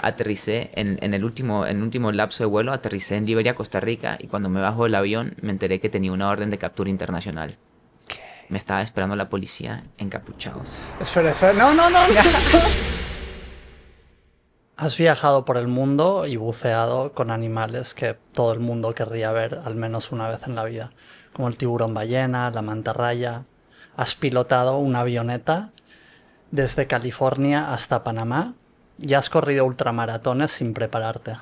aterricé en el último lapso de vuelo, aterricé en Liberia, Costa Rica, y cuando me bajo del avión me enteré que tenía una orden de captura internacional. Me estaba esperando la policía encapuchados. Espera, espera. No, no, no. Has viajado por el mundo y buceado con animales que todo el mundo querría ver al menos una vez en la vida, como el tiburón ballena, la mantarraya. Has pilotado una avioneta desde California hasta Panamá y has corrido ultramaratones sin prepararte.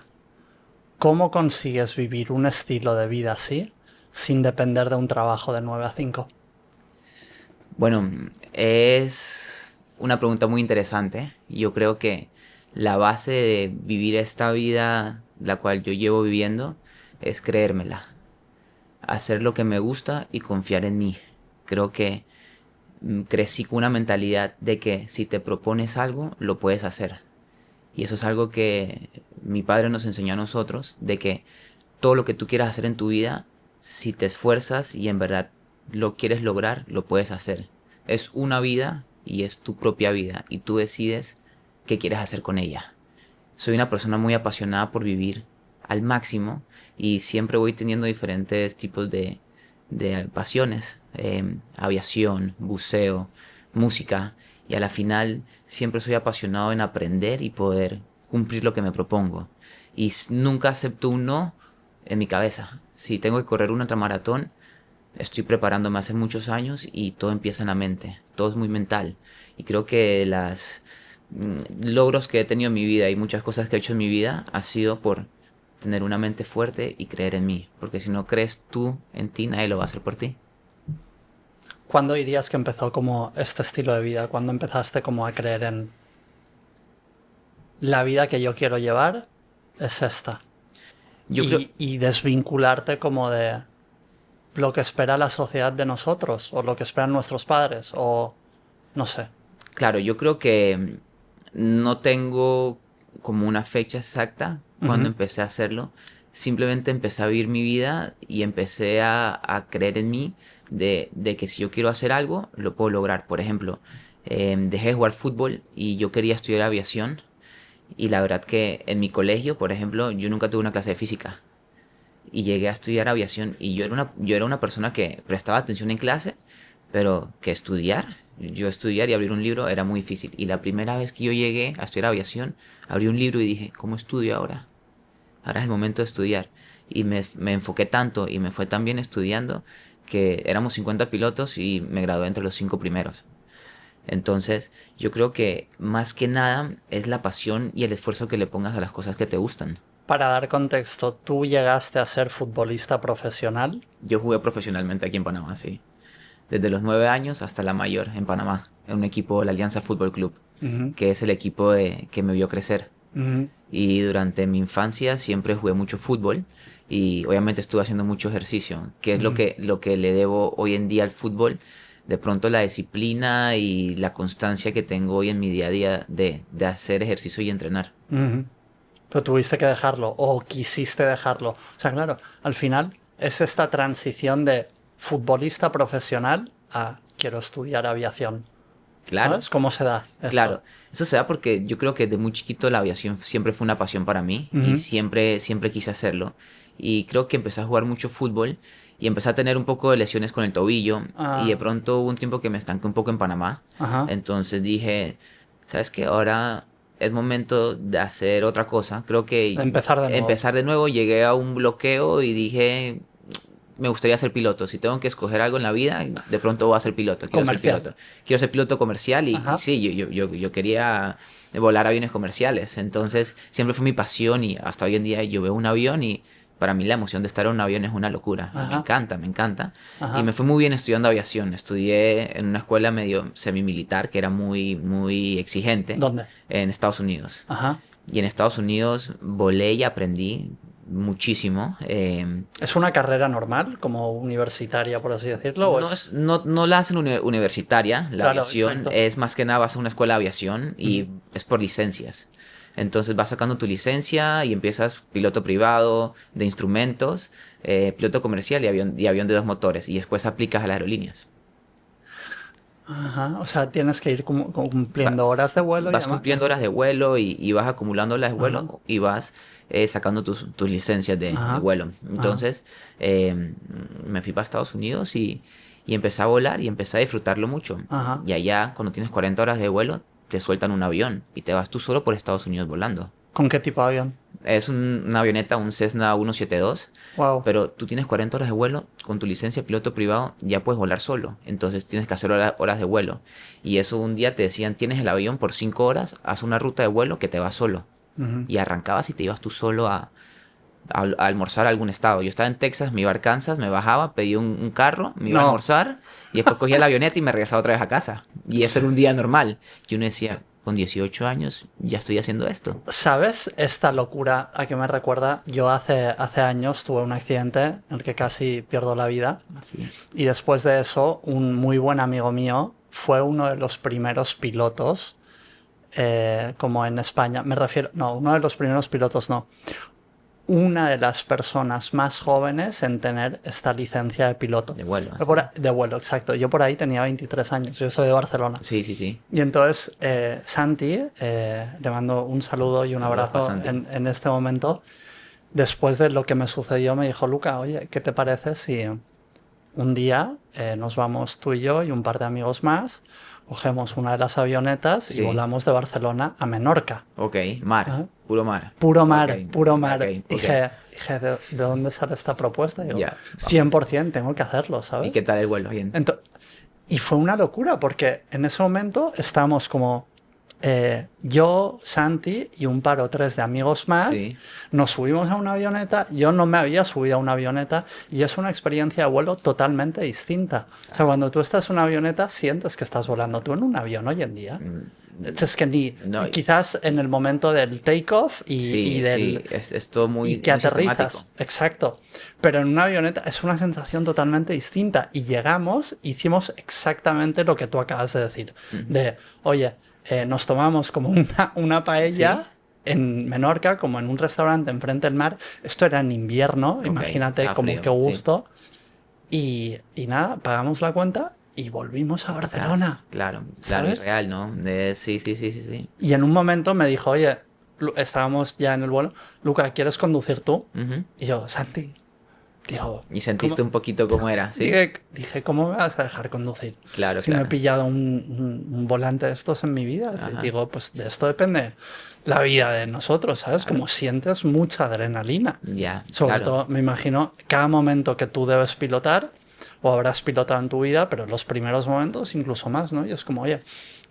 ¿Cómo consigues vivir un estilo de vida así sin depender de un trabajo de 9 a 5? Bueno, es una pregunta muy interesante. Yo creo que la base de vivir esta vida, la cual yo llevo viviendo, es creérmela, hacer lo que me gusta y confiar en mí. Creo que crecí con una mentalidad de que si te propones algo, lo puedes hacer. Y eso es algo que mi padre nos enseñó a nosotros, de que todo lo que tú quieras hacer en tu vida, si te esfuerzas y en verdad lo quieres lograr, lo puedes hacer. Es una vida y es tu propia vida y tú decides qué quieres hacer con ella. Soy una persona muy apasionada por vivir al máximo y siempre voy teniendo diferentes tipos de pasiones. Aviación, buceo, música, y a la final siempre soy apasionado en aprender y poder cumplir lo que me propongo. Y nunca acepto un no en mi cabeza. Si tengo que correr una ultramaratón, estoy preparándome hace muchos años y todo empieza en la mente. Todo es muy mental. Y creo que las logros que he tenido en mi vida y muchas cosas que he hecho en mi vida ha sido por tener una mente fuerte y creer en mí. Porque si no crees tú en ti, nadie lo va a hacer por ti. ¿Cuándo dirías que empezó como este estilo de vida? ¿Cuándo empezaste como a creer en la vida que yo quiero llevar es esta? Yo creo, Y desvincularte como de lo que espera la sociedad de nosotros, o lo que esperan nuestros padres, o no sé. claro, yo creo que no tengo como una fecha exacta cuando Ujú. empecé a hacerlo. Simplemente empecé a vivir mi vida y empecé a creer en mí de que si yo quiero hacer algo, lo puedo lograr. Por ejemplo, dejé de jugar fútbol y yo quería estudiar aviación. Y la verdad que en mi colegio, por ejemplo, yo nunca tuve una clase de física. Y llegué a estudiar aviación y yo era una persona que prestaba atención en clase, pero que estudiar y abrir un libro era muy difícil. Y la primera vez que yo llegué a estudiar aviación, abrí un libro y dije, ¿cómo estudio ahora? Ahora es el momento de estudiar. Y me enfoqué tanto y me fue tan bien estudiando que éramos 50 pilotos y me gradué entre los 5 primeros. Entonces, yo creo que más que nada es la pasión y el esfuerzo que le pongas a las cosas que te gustan. Para dar contexto, ¿tú llegaste a ser futbolista profesional? Yo jugué profesionalmente aquí en Panamá, sí. Desde los 9 años hasta la mayor en Panamá, en un equipo, la Alianza Fútbol Club, Ujú, que es el equipo que me vio crecer. ujú, Y durante mi infancia siempre jugué mucho fútbol y obviamente estuve haciendo mucho ejercicio, que es ujú, lo que le debo hoy en día al fútbol. De pronto la disciplina y la constancia que tengo hoy en mi día a día de hacer ejercicio y entrenar. ujú. Pero tuviste que dejarlo, o quisiste dejarlo. O sea, claro, al final es esta transición de futbolista profesional a quiero estudiar aviación. Claro, ¿Sabes cómo se da esto? claro. Eso se da porque yo creo que desde muy chiquito la aviación siempre fue una pasión para mí y Ujú. siempre quise hacerlo. Y creo que empecé a jugar mucho fútbol y empecé a tener un poco de lesiones con el tobillo y de Ah, pronto hubo un tiempo que me estanqué un poco en Panamá. ajá. Entonces dije, ¿sabes qué? Ahora es momento de hacer otra cosa. Creo De que empezar de nuevo. empezar de nuevo, llegué a un bloqueo y dije, me gustaría ser piloto. Si tengo que escoger algo en la vida, de pronto voy a ser piloto. Quiero ser Comercial. piloto. Quiero ser piloto comercial y Ajá. sí, yo quería volar aviones comerciales. Entonces siempre fue mi pasión y hasta hoy en día yo veo un avión y para mí la emoción de estar en un avión es una locura. Y me Ajá. encanta, me encanta. Y me Ajá. fue muy bien estudiando aviación. Estudié en una escuela medio semimilitar que era muy exigente ¿Dónde? en Estados Unidos. Ajá. Y en Estados Unidos volé y aprendí muchísimo. ¿Es una carrera normal, como universitaria, por así decirlo? ¿O es...? No la hacen universitaria, la Claro, aviación, exacto. es más que nada vas a una escuela de aviación Ujú. y es por licencias. Entonces vas sacando tu licencia y empiezas piloto privado de instrumentos, piloto comercial y avión de dos motores y después aplicas a las aerolíneas. Ajá, o sea, tienes que ir cumpliendo horas de vuelo y Vas demás. cumpliendo horas de vuelo y vas acumulando horas de Ajá, vuelo y vas sacando tus licencias de ajá, vuelo. ajá, Entonces me fui para Estados Unidos y empecé a volar y empecé a disfrutarlo mucho. ajá. Y allá, cuando tienes 40 horas de vuelo, te sueltan un avión y te vas tú solo por Estados Unidos volando. ¿Con qué tipo de avión? Es una avioneta, un Cessna 172, Wow. pero tú tienes 40 horas de vuelo, con tu licencia de piloto privado ya puedes volar solo, entonces tienes que hacer horas de vuelo. Y eso un día te decían, tienes el avión por 5 horas, haz una ruta de vuelo que te va solo. Ujú. Y arrancabas y te ibas tú solo a almorzar a algún estado. Yo estaba en Texas, me iba a Arkansas, me bajaba, pedía un carro, me iba a No, almorzar y después cogía la avioneta y me regresaba otra vez a casa. Y eso era un día normal. Y uno decía, con 18 años ya estoy haciendo esto. ¿sabes esta locura a qué me recuerda? Yo hace años tuve un accidente en el que casi pierdo la vida Así. y después de eso un muy buen amigo mío fue uno de los primeros pilotos, como en España, me refiero, no, uno de los primeros pilotos no, una de las personas más jóvenes en tener esta licencia de piloto. De vuelo, Yo así. de vuelo, exacto. Yo por ahí tenía 23 años, yo soy de Barcelona. Sí, sí, sí. Y entonces, Santi, le mando un saludo y un Saludos para abrazo Santi. en este momento. Después de lo que me sucedió, me dijo, Luca, oye, ¿qué te parece si un día nos vamos tú y yo y un par de amigos más, cogemos una de las avionetas y Sí. volamos de Barcelona a Menorca? Ok, mar. Ajá. Puro mar. Puro Ok, mar, puro mar. ok, ok. Dije, ¿de dónde sale esta propuesta? Digo, Ya, vamos. 100% tengo que hacerlo, ¿Y ¿sabes? qué tal el vuelo? Bien. Y fue una locura porque en ese momento estábamos como yo, Santi y un par o tres de amigos más, Sí. nos subimos a una avioneta, yo no me había subido a una avioneta y es una experiencia de vuelo totalmente distinta. O sea, cuando tú estás en una avioneta sientes que estás volando tú en un avión hoy en día. Es que ni No, quizás en el momento del takeoff y sí, del sí. Es todo muy, y que muy sistemático. aterrizas. Exacto. Pero en una avioneta es una sensación totalmente distinta. Y llegamos, hicimos exactamente lo que tú acabas de decir. De, oye, nos tomamos como una paella Sí. en Menorca, como en un restaurante enfrente del mar. Esto era en invierno, Ok, imagínate estaba como frío, qué sí. gusto. Y nada, pagamos la cuenta y volvimos a Barcelona. Claro, claro, y ¿Sabes? real, ¿no? Sí, sí, sí, sí, sí. Y en un momento me dijo, oye, estábamos ya en el vuelo, Luca, ¿quieres conducir tú? Ujú. Y yo, Santi, digo, Y sentiste un poquito cómo era, ¿sí? dije, ¿cómo me vas a dejar conducir? Claro, Si no he claro. pillado un volante de estos en mi vida, Ajá. digo, pues de esto depende la vida de nosotros, ¿sabes? Claro. Como sientes mucha adrenalina. Ya, Sobre claro. todo, me imagino, cada momento que tú debes pilotar, o habrás pilotado en tu vida, pero los primeros momentos incluso más, ¿no? Y es como, oye,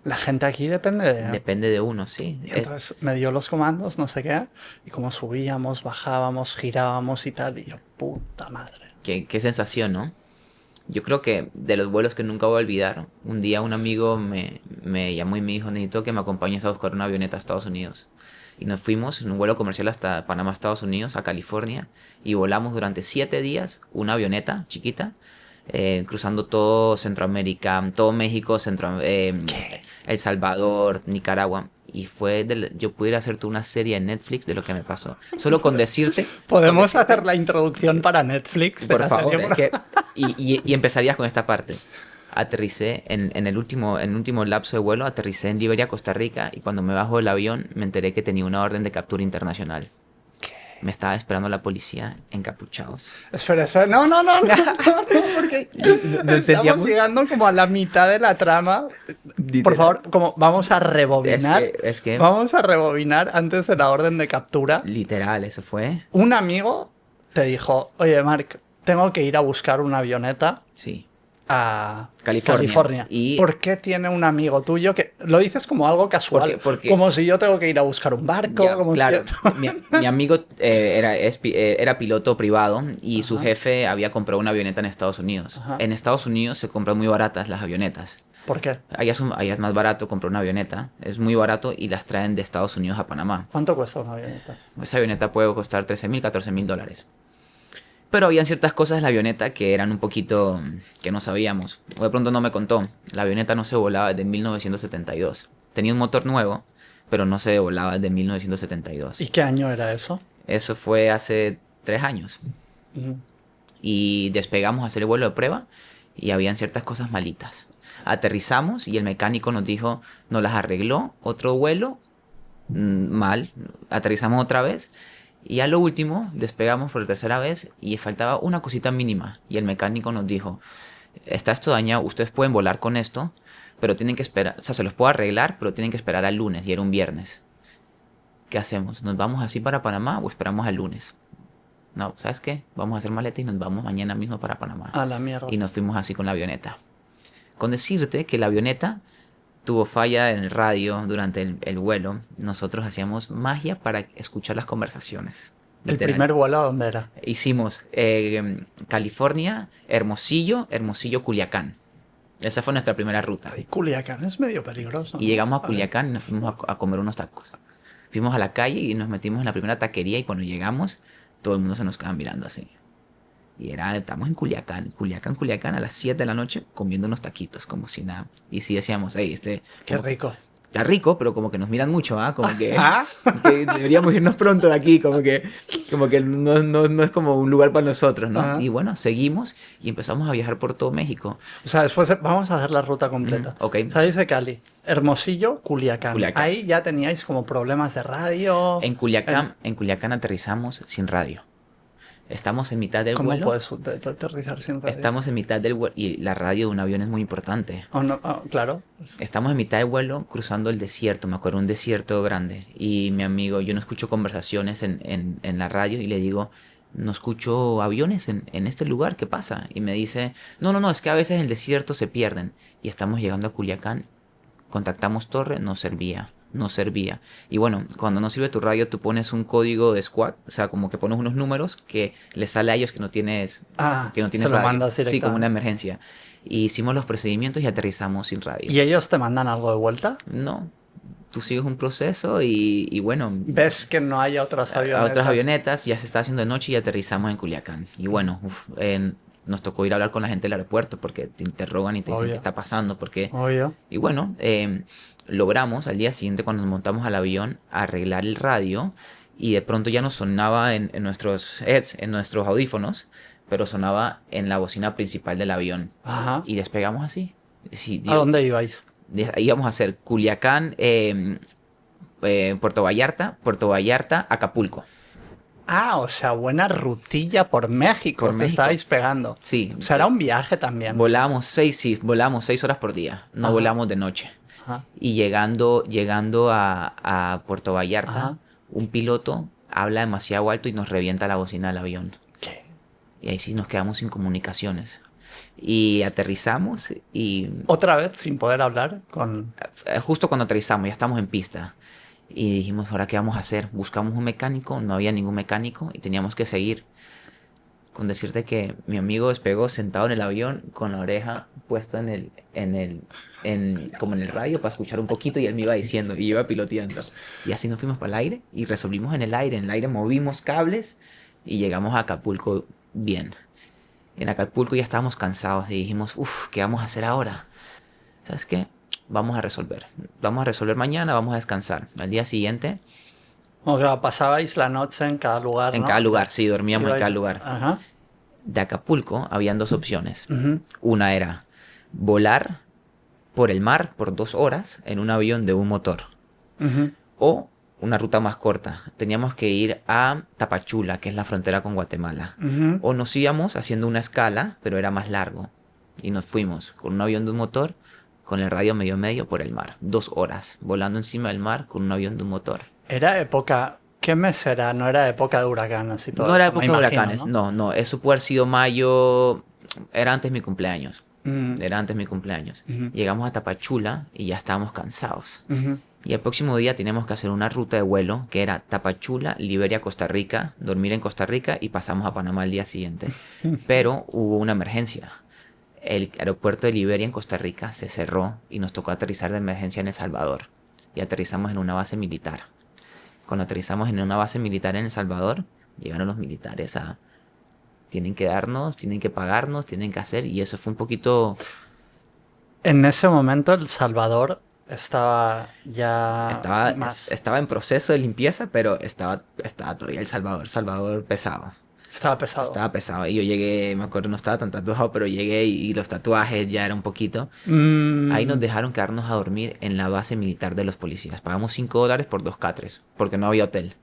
la gente aquí depende de... Depende de uno, sí. Y entonces me dio los comandos, no sé qué, y como subíamos, bajábamos, girábamos y tal, y yo, puta madre. Qué sensación, ¿no? Yo creo que de los vuelos que nunca voy a olvidar, un día un amigo me llamó y me dijo, necesito que me acompañes a buscar una avioneta a Estados Unidos. Y nos fuimos en un vuelo comercial hasta Panamá, Estados Unidos, a California, y volamos durante 7 días una avioneta chiquita, cruzando todo Centroamérica, todo México, El Salvador, Nicaragua. Y yo pudiera hacerte una serie en Netflix de lo que me pasó. Solo con decirte... Podemos hacer la introducción para Netflix de Por la favor, serie. es que... Y empezarías con esta parte. Aterricé en el último lapso de vuelo, aterricé en Liberia, Costa Rica, y cuando me bajo del avión me enteré que tenía una orden de captura internacional. Me estaba esperando la policía encapuchados. Espera, no, porque estamos entendíamos. llegando como a la mitad de la trama. Por favor, como vamos a rebobinar. Es que Vamos a rebobinar antes de la orden de captura. literal, eso fue. Un amigo te dijo, oye, Mark, tengo que ir a buscar una avioneta Sí. a California. Y- ¿Por qué tiene un amigo tuyo que lo dices como algo casual? Porque- como si yo tengo que ir a buscar un barco. Ya, como si claro, yo- mi amigo era piloto privado y su jefe había comprado una avioneta en Estados Unidos. Ajá. En Estados Unidos se compran muy baratas las avionetas. ¿Por qué? Allá es más barato comprar una avioneta, es muy barato y las traen de Estados Unidos a Panamá. ¿Cuánto cuesta una avioneta? Esa avioneta puede costar 13.000, 14.000 dólares. Pero habían ciertas cosas de la avioneta que eran un poquito que no sabíamos. O de pronto no me contó. La avioneta no se volaba desde 1972. Tenía un motor nuevo, pero no se volaba desde 1972. ¿Y qué año era eso? Eso fue hace 3 años. Ujú. Y despegamos a hacer el vuelo de prueba y habían ciertas cosas malitas. Aterrizamos y el mecánico nos dijo, nos las arregló, otro vuelo, mal, aterrizamos otra vez y a lo último despegamos por tercera vez y faltaba una cosita mínima y el mecánico nos dijo, está esto dañado, ustedes pueden volar con esto, pero tienen que esperar, o sea, se los puedo arreglar, pero tienen que esperar al lunes y era un viernes. ¿Qué hacemos? ¿Nos vamos así para Panamá o esperamos al lunes? No, ¿sabes qué? Vamos a hacer maleta y nos vamos mañana mismo para Panamá. A la mierda. Y nos fuimos así con la avioneta. Con decirte que la avioneta tuvo falla en el radio durante el vuelo. Nosotros hacíamos magia para escuchar las conversaciones. ¿El Literal. primer vuelo a dónde era? Hicimos California, Hermosillo, Hermosillo, Culiacán. Esa fue nuestra primera ruta. Ay, Culiacán es medio peligroso. Y llegamos a Culiacán y nos fuimos a comer unos tacos. Fuimos a la calle y nos metimos en la primera taquería y cuando llegamos, todo el mundo se nos quedaba mirando así. Y estamos en Culiacán, a las 7 de la noche comiendo unos taquitos, como si nada. Y sí decíamos, hey, Qué rico. está rico, pero como que nos miran mucho, ¿ah? Como que deberíamos irnos pronto de aquí, como que no es como un lugar para nosotros, ¿no? Ajá. Y bueno, seguimos y empezamos a viajar por todo México. O sea, después vamos a hacer la ruta completa. Ok. Salís de Cali, Hermosillo, Culiacán. Culiacán. Ahí ya teníais como problemas de radio. En Culiacán aterrizamos sin radio. Estamos en mitad del ¿Cómo vuelo. puedes aterrizar sin radio? Estamos en mitad del vuelo y la radio de un avión es muy importante. Oh, no, claro. Estamos en mitad del vuelo cruzando el desierto, me acuerdo, un desierto grande. Y mi amigo, yo no escucho conversaciones en la radio y le digo, no escucho aviones en este lugar, ¿qué pasa? Y me dice, no, es que a veces en el desierto se pierden. Y estamos llegando a Culiacán, contactamos torre, no servía. Y bueno, cuando no sirve tu radio, tú pones un código de squad, o sea, como que pones unos números que les sale a ellos que no tienes Se radio. lo mandas Sí, como directamente. una emergencia. Y hicimos los procedimientos y aterrizamos sin radio. ¿Y ellos te mandan algo de vuelta? No, tú sigues un proceso y bueno, ¿Ves que no hay otras a avionetas? otras avionetas, ya se está haciendo de noche y aterrizamos en Culiacán. Y bueno, nos tocó ir a hablar con la gente del aeropuerto porque te interrogan y te dicen Obvio. qué está pasando, porque... Obvio. Y bueno, logramos al día siguiente cuando nos montamos al avión arreglar el radio y de pronto ya no sonaba en nuestros heads, en nuestros audífonos, pero sonaba en la bocina principal del avión. Ajá. Y despegamos así. Sí, ¿A dónde ibais? íbamos a hacer Culiacán, Puerto Vallarta, Acapulco. Ah, o sea, buena rutilla por México. Por Os México. estabais pegando. Sí. O sea, era un viaje también. Volábamos 6 horas por día, no Ajá. volamos de noche. Ajá. Y llegando a Puerto Vallarta, Ajá. un piloto habla demasiado alto y nos revienta la bocina del avión. ¿Qué? Y ahí sí nos quedamos sin comunicaciones. Y aterrizamos y Otra vez sin poder hablar con... justo cuando aterrizamos ya estamos en pista. Y dijimos, ¿ahora qué vamos a hacer? Buscamos un mecánico, no había ningún mecánico y teníamos que seguir. Con decirte que mi amigo despegó sentado en el avión con la oreja puesta como en el radio para escuchar un poquito y él me iba diciendo y yo iba piloteando. Y así nos fuimos para el aire y resolvimos en el aire. En el aire movimos cables y llegamos a Acapulco bien. En Acapulco ya estábamos cansados y dijimos, ¿qué vamos a hacer ahora? ¿Sabes qué? Vamos a resolver. Vamos a resolver mañana, vamos a descansar. Al día siguiente, O sea, pasabais la noche en cada lugar, en ¿no? cada lugar, sí, dormíamos en Ibais- cada lugar. Ajá. De Acapulco habían dos opciones. Ujú. Una era volar por el mar por 2 horas en un avión de un motor. Ujú. O una ruta más corta. Teníamos que ir a Tapachula, que es la frontera con Guatemala. Ujú. O nos íbamos haciendo una escala, pero era más largo. Y nos fuimos con un avión de un motor, con el radio medio por el mar. 2 horas, volando encima del mar con un avión de un motor. Era época... ¿Qué mes era? No era época de huracanes y todo No era eso, me época de imagino, huracanes, ¿no? no. Eso puede haber sido mayo, era antes de mi cumpleaños. Mm. Era antes de mi cumpleaños. Ujú. Llegamos a Tapachula y ya estábamos cansados. Ujú. Y el próximo día teníamos que hacer una ruta de vuelo que era Tapachula, Liberia, Costa Rica, dormir en Costa Rica y pasamos a Panamá al día siguiente. Pero hubo una emergencia. El aeropuerto de Liberia en Costa Rica se cerró y nos tocó aterrizar de emergencia en El Salvador. Y aterrizamos en una base militar. Cuando aterrizamos en una base militar en El Salvador, llegaron los militares a... Tienen que darnos, tienen que pagarnos, tienen que hacer... Y eso fue un poquito... En ese momento El Salvador estaba ya Estaba en proceso de limpieza, pero estaba todavía Salvador pesado. Estaba pesado. Estaba pesado. Y yo llegué, me acuerdo, no estaba tan tatuado, pero llegué y los tatuajes ya era un poquito. Ahí nos Mm, dejaron quedarnos a dormir en la base militar de los policías. Pagamos $5 por 2 catres, porque no había hotel.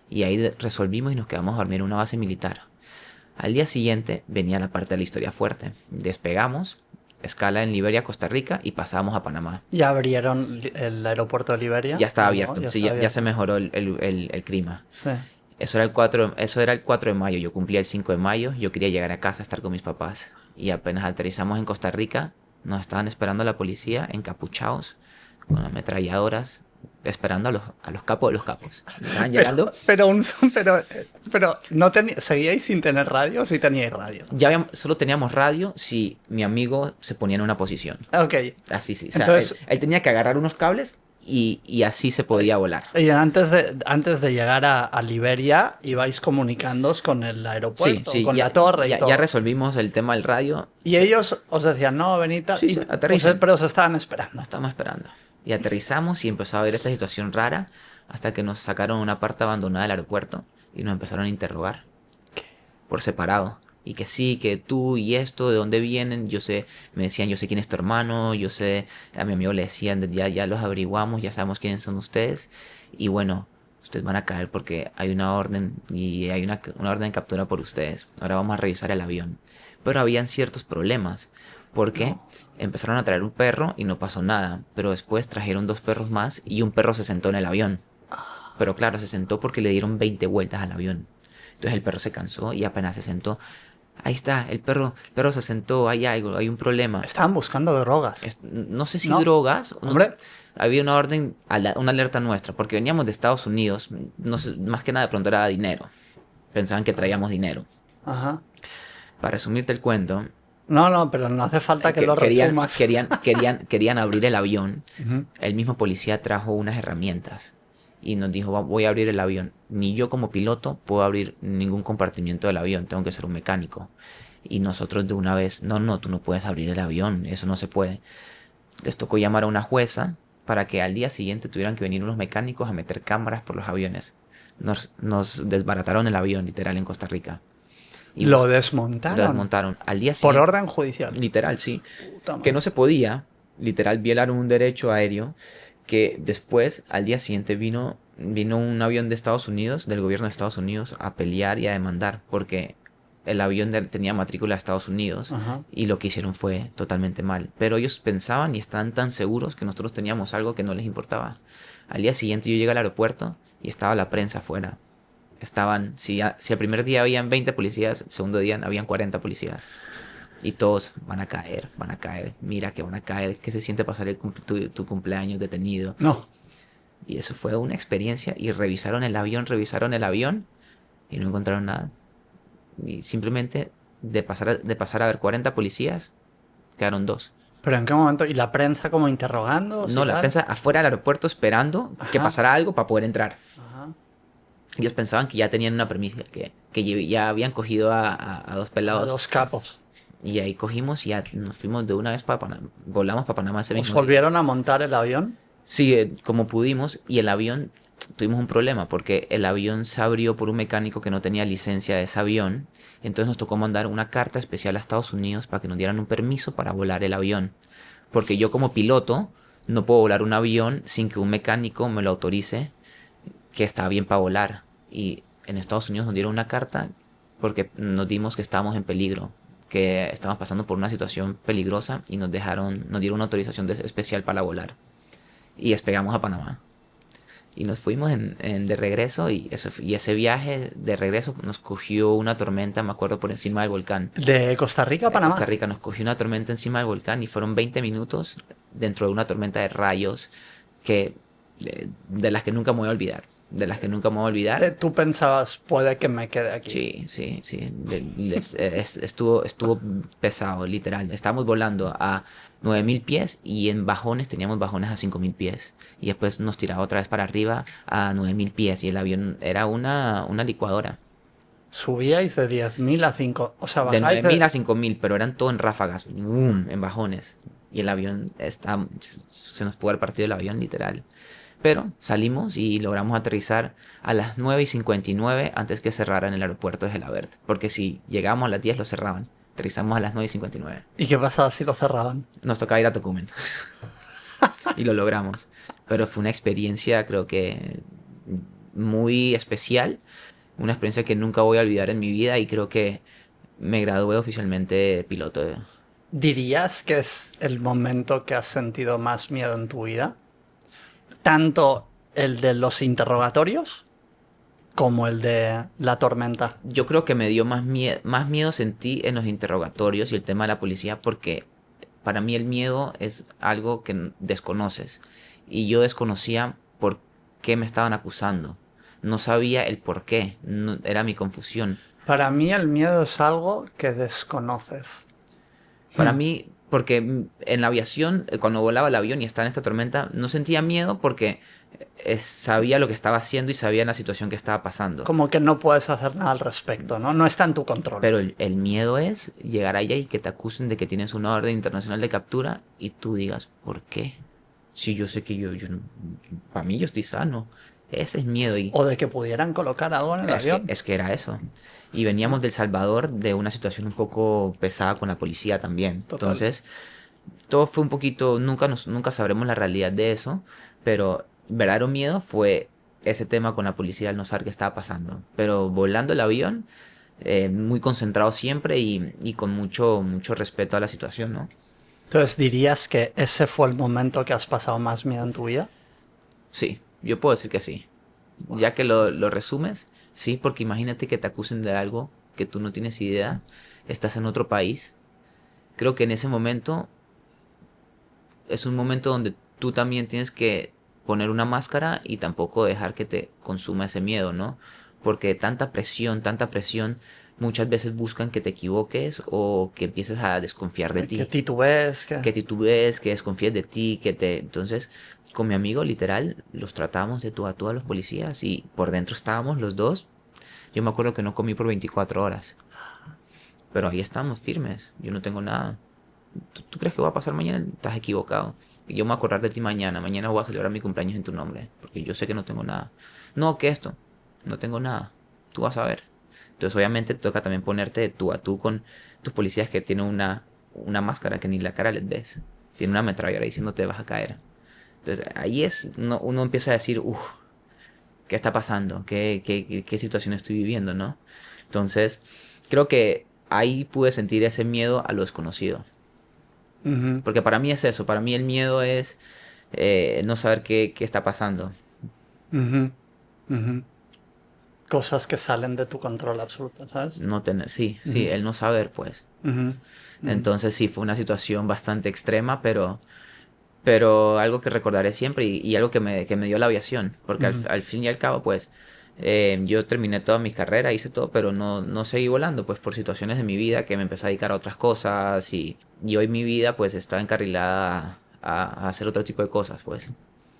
Y ahí resolvimos y nos quedamos a dormir en una base militar. Al día siguiente venía la parte de la historia fuerte. Despegamos, escala en Liberia, Costa Rica y pasábamos a Panamá. ya abrieron el aeropuerto de Liberia. Ya estaba ¿O no? abierto, Ya sí, estaba ya se abierto. mejoró el clima. Sí. Eso era el 4 de mayo, yo cumplía el 5 de mayo, yo quería llegar a casa a estar con mis papás. Y apenas aterrizamos en Costa Rica, nos estaban esperando la policía, encapuchados, con ametralladoras, esperando a los capos de los capos. Estaban llegando, Pero, pero, pero no ¿seguíais sin tener radio o sí teníais radio? solo teníamos radio si mi amigo se ponía en una posición. Ok. Así sí, o sea, Entonces, él tenía que agarrar unos cables y así se podía volar. y antes de llegar a Liberia, ibais comunicándoos con el Sí, aeropuerto, sí, con la torre y ya, todo. ya resolvimos el tema del radio. Y ellos os decían, no, venid, Sí, sí, aterricen. pero os estaban esperando. No estábamos esperando. Y aterrizamos y empezó a ver esta situación rara hasta que nos sacaron a una parte abandonada del aeropuerto y nos empezaron a interrogar por separado. Y que sí, que tú y esto, ¿de dónde vienen? Yo sé, me decían, yo sé quién es tu hermano, yo sé, a mi amigo le decían, ya los averiguamos, ya sabemos quiénes son ustedes. Y bueno, ustedes van a caer porque hay una orden y hay una orden de captura por ustedes. Ahora vamos a revisar el avión. Pero habían ciertos problemas porque empezaron a traer un perro y no pasó nada. Pero después trajeron 2 perros más y un perro se sentó en el avión. Pero claro, se sentó porque le dieron 20 vueltas al avión. Entonces el perro se cansó y apenas se sentó. Ahí está, el perro se sentó, hay algo, hay un problema. Estaban buscando drogas. No sé si ¿No? drogas. Hombre. Había una orden, una alerta nuestra, porque veníamos de Estados Unidos. No sé, más que nada de pronto era dinero. Pensaban que traíamos dinero. Ajá. Para resumirte el cuento, No, pero no hace falta que lo querían, resumas. querían abrir el avión. Ujú. El mismo policía trajo unas herramientas y nos dijo, voy a abrir el avión. Ni yo como piloto puedo abrir ningún compartimiento del avión, tengo que ser un mecánico. Y nosotros de una vez, no, tú no puedes abrir el avión, eso no se puede. Les tocó llamar a una jueza para que al día siguiente tuvieran que venir unos mecánicos a meter cámaras por los aviones. Nos desbarataron el avión, literal, en Costa Rica. Y Lo lo desmontaron. desmontaron. Al día Por siguiente, orden judicial. literal, sí. Puta Que madre. no se podía, literal, violaron un derecho aéreo, que después, al día siguiente, vino un avión de Estados Unidos, del gobierno de Estados Unidos, a pelear y a demandar, porque el avión tenía matrícula de Estados Unidos Ajá. y lo que hicieron fue totalmente mal. Pero ellos pensaban y estaban tan seguros que nosotros teníamos algo que no les importaba. Al día siguiente yo llegué al aeropuerto y estaba la prensa afuera. Si el primer día habían 20 policías, el segundo día habían 40 policías. Y todos van a caer, mira que van a caer, que se siente pasar tu cumpleaños detenido. No. Y eso fue una experiencia y revisaron el avión y no encontraron nada. Y simplemente de pasar a ver 40 policías, quedaron 2. ¿Pero en qué momento? ¿Y la prensa como interrogando? No, la prensa afuera del aeropuerto esperando que Ajá. pasara algo para poder entrar. Ajá. Ellos pensaban que ya tenían una premisa, que ya habían cogido a 2 A pelados. 2 capos. Y ahí cogimos y ya nos fuimos de una vez para Panamá. Volamos para Panamá ese ¿Os mismo día. volvieron a montar el avión? Sí, como pudimos. Y el avión, tuvimos un problema porque el avión se abrió por un mecánico que no tenía licencia de ese avión. Entonces nos tocó mandar una carta especial a Estados Unidos para que nos dieran un permiso para volar el avión. Porque yo como piloto no puedo volar un avión sin que un mecánico me lo autorice que estaba bien para volar. Y en Estados Unidos nos dieron una carta porque nos dimos que estábamos en peligro, que estábamos pasando por una situación peligrosa y nos dieron una autorización especial para volar. Y despegamos a Panamá. Y nos fuimos de regreso y ese viaje de regreso nos cogió una tormenta, me acuerdo, por encima del volcán. ¿De Costa Rica a De Panamá? Costa Rica nos cogió una tormenta encima del volcán y fueron 20 minutos dentro de una tormenta de rayos de las que nunca me voy a olvidar. De las que nunca me voy a olvidar. Tú pensabas, puede que me quede aquí. Sí. Estuvo pesado, literal. Estábamos volando a 9000 pies y en bajones teníamos bajones a 5000 pies. Y después nos tiraba otra vez para arriba a 9000 pies. Y el avión era una licuadora. Subíais de 10.000 a 5. O sea, De bajáis 9000 a 5000, pero eran todo en ráfagas. ¡Bum! En bajones. Y el avión se nos pudo haber partido el avión, literal. Pero salimos y logramos aterrizar a las 9:59 antes que cerraran el aeropuerto de Gelabert. Porque si llegábamos a las 10 lo cerraban. Aterrizamos a las 9:59. ¿Y qué pasaba si lo cerraban? Nos tocaba ir a Tocumen. Y lo logramos. Pero fue una experiencia, creo que muy especial. Una experiencia que nunca voy a olvidar en mi vida y creo que me gradué oficialmente de piloto. ¿Dirías que es el momento que has sentido más miedo en tu vida? Tanto el de los interrogatorios como el de la tormenta. Yo creo que me dio más miedo sentí en los interrogatorios y el tema de la policía porque para mí el miedo es algo que desconoces. Y yo desconocía por qué me estaban acusando. No sabía el por qué. Era mi confusión. Para mí el miedo es algo que desconoces. Para mí, porque en la aviación, cuando volaba el avión y estaba en esta tormenta, no sentía miedo porque sabía lo que estaba haciendo y sabía la situación que estaba pasando. Como que no puedes hacer nada al respecto, ¿no? No está en tu control. Pero el miedo es llegar allá y que te acusen de que tienes una orden internacional de captura y tú digas, ¿por qué? Si yo sé que para mí yo estoy sano. Ese es miedo. O de que pudieran colocar algo en el avión. Es que era eso. Y veníamos del Salvador de una situación un poco pesada con la policía también. Total. Entonces, todo fue un poquito, nunca sabremos la realidad de eso, pero verdadero miedo fue ese tema con la policía al no saber qué estaba pasando. Pero volando el avión, muy concentrado siempre y con mucho respeto a la situación, ¿no? Entonces, ¿dirías que ese fue el momento que has pasado más miedo en tu vida? Sí, yo puedo decir que sí. Ya que lo resumes, sí, porque imagínate que te acusen de algo que tú no tienes idea, estás en otro país. Creo que en ese momento es un momento donde tú también tienes que poner una máscara y tampoco dejar que te consuma ese miedo, ¿no? Porque tanta presión, muchas veces buscan que te equivoques o que empieces a desconfiar de ti. Que titubees. Que titubees, que desconfíes de ti, Entonces, con mi amigo, literal, los tratábamos de tú a tú a los policías y por dentro estábamos los dos. Yo me acuerdo que no comí por 24 horas. Pero ahí estamos firmes. Yo no tengo nada. ¿Tú crees que va a pasar mañana? Estás equivocado. Y yo me voy a acordar de ti mañana. Mañana voy a celebrar mi cumpleaños en tu nombre. Porque yo sé que no tengo nada. No, ¿qué esto? No tengo nada. Tú vas a ver. Entonces, obviamente, toca también ponerte de tú a tú con tus policías que tienen una máscara que ni la cara les ves. Tiene una ametralladora diciendo te vas a caer. Entonces, ahí uno empieza a decir, ¿qué está pasando? ¿Qué situación estoy viviendo, no? Entonces, creo que ahí pude sentir ese miedo a lo desconocido. Uh-huh. Porque para mí es eso. Para mí el miedo es no saber qué está pasando. Uh-huh. Uh-huh. Cosas que salen de tu control absoluto, ¿sabes? No tener, sí, el no saber, pues. Uh-huh. Entonces sí, fue una situación bastante extrema, pero algo que recordaré siempre y algo que me dio la aviación. Porque al fin y al cabo, pues, yo terminé toda mi carrera, hice todo, pero no seguí volando, pues, por situaciones de mi vida que me empecé a dedicar a otras cosas y hoy mi vida, pues, está encarrilada a hacer otro tipo de cosas, pues.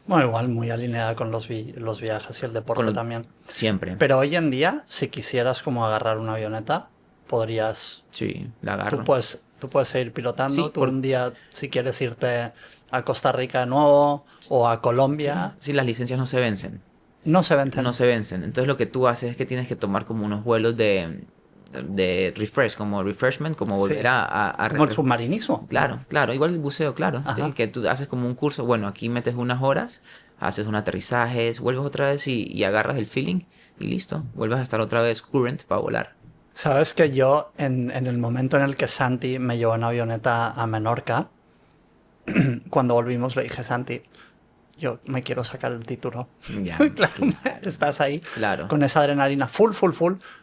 Bueno, igual muy alineada con los viajes y el deporte también. Siempre. Pero hoy en día, si quisieras como agarrar una avioneta, podrías... Sí, la agarro. Tú puedes seguir pilotando. Sí, tú un día, si quieres irte a Costa Rica de nuevo o a Colombia... Sí, las licencias no se vencen. No se vencen. No se vencen. Entonces lo que tú haces es que tienes que tomar como unos vuelos de refresh, como refreshment, como volver a como el submarinismo. Claro, igual el buceo, claro, Ajá. ¿sí? Que tú haces como un curso, bueno, aquí metes unas horas, haces un aterrizaje, vuelves otra vez y agarras el feeling y listo, vuelves a estar otra vez current para volar. Sabes que yo, en el momento en el que Santi me llevó en avioneta a Menorca, cuando volvimos le dije, Santi, yo me quiero sacar el título. Ya, claro, estás ahí claro. con esa adrenalina full.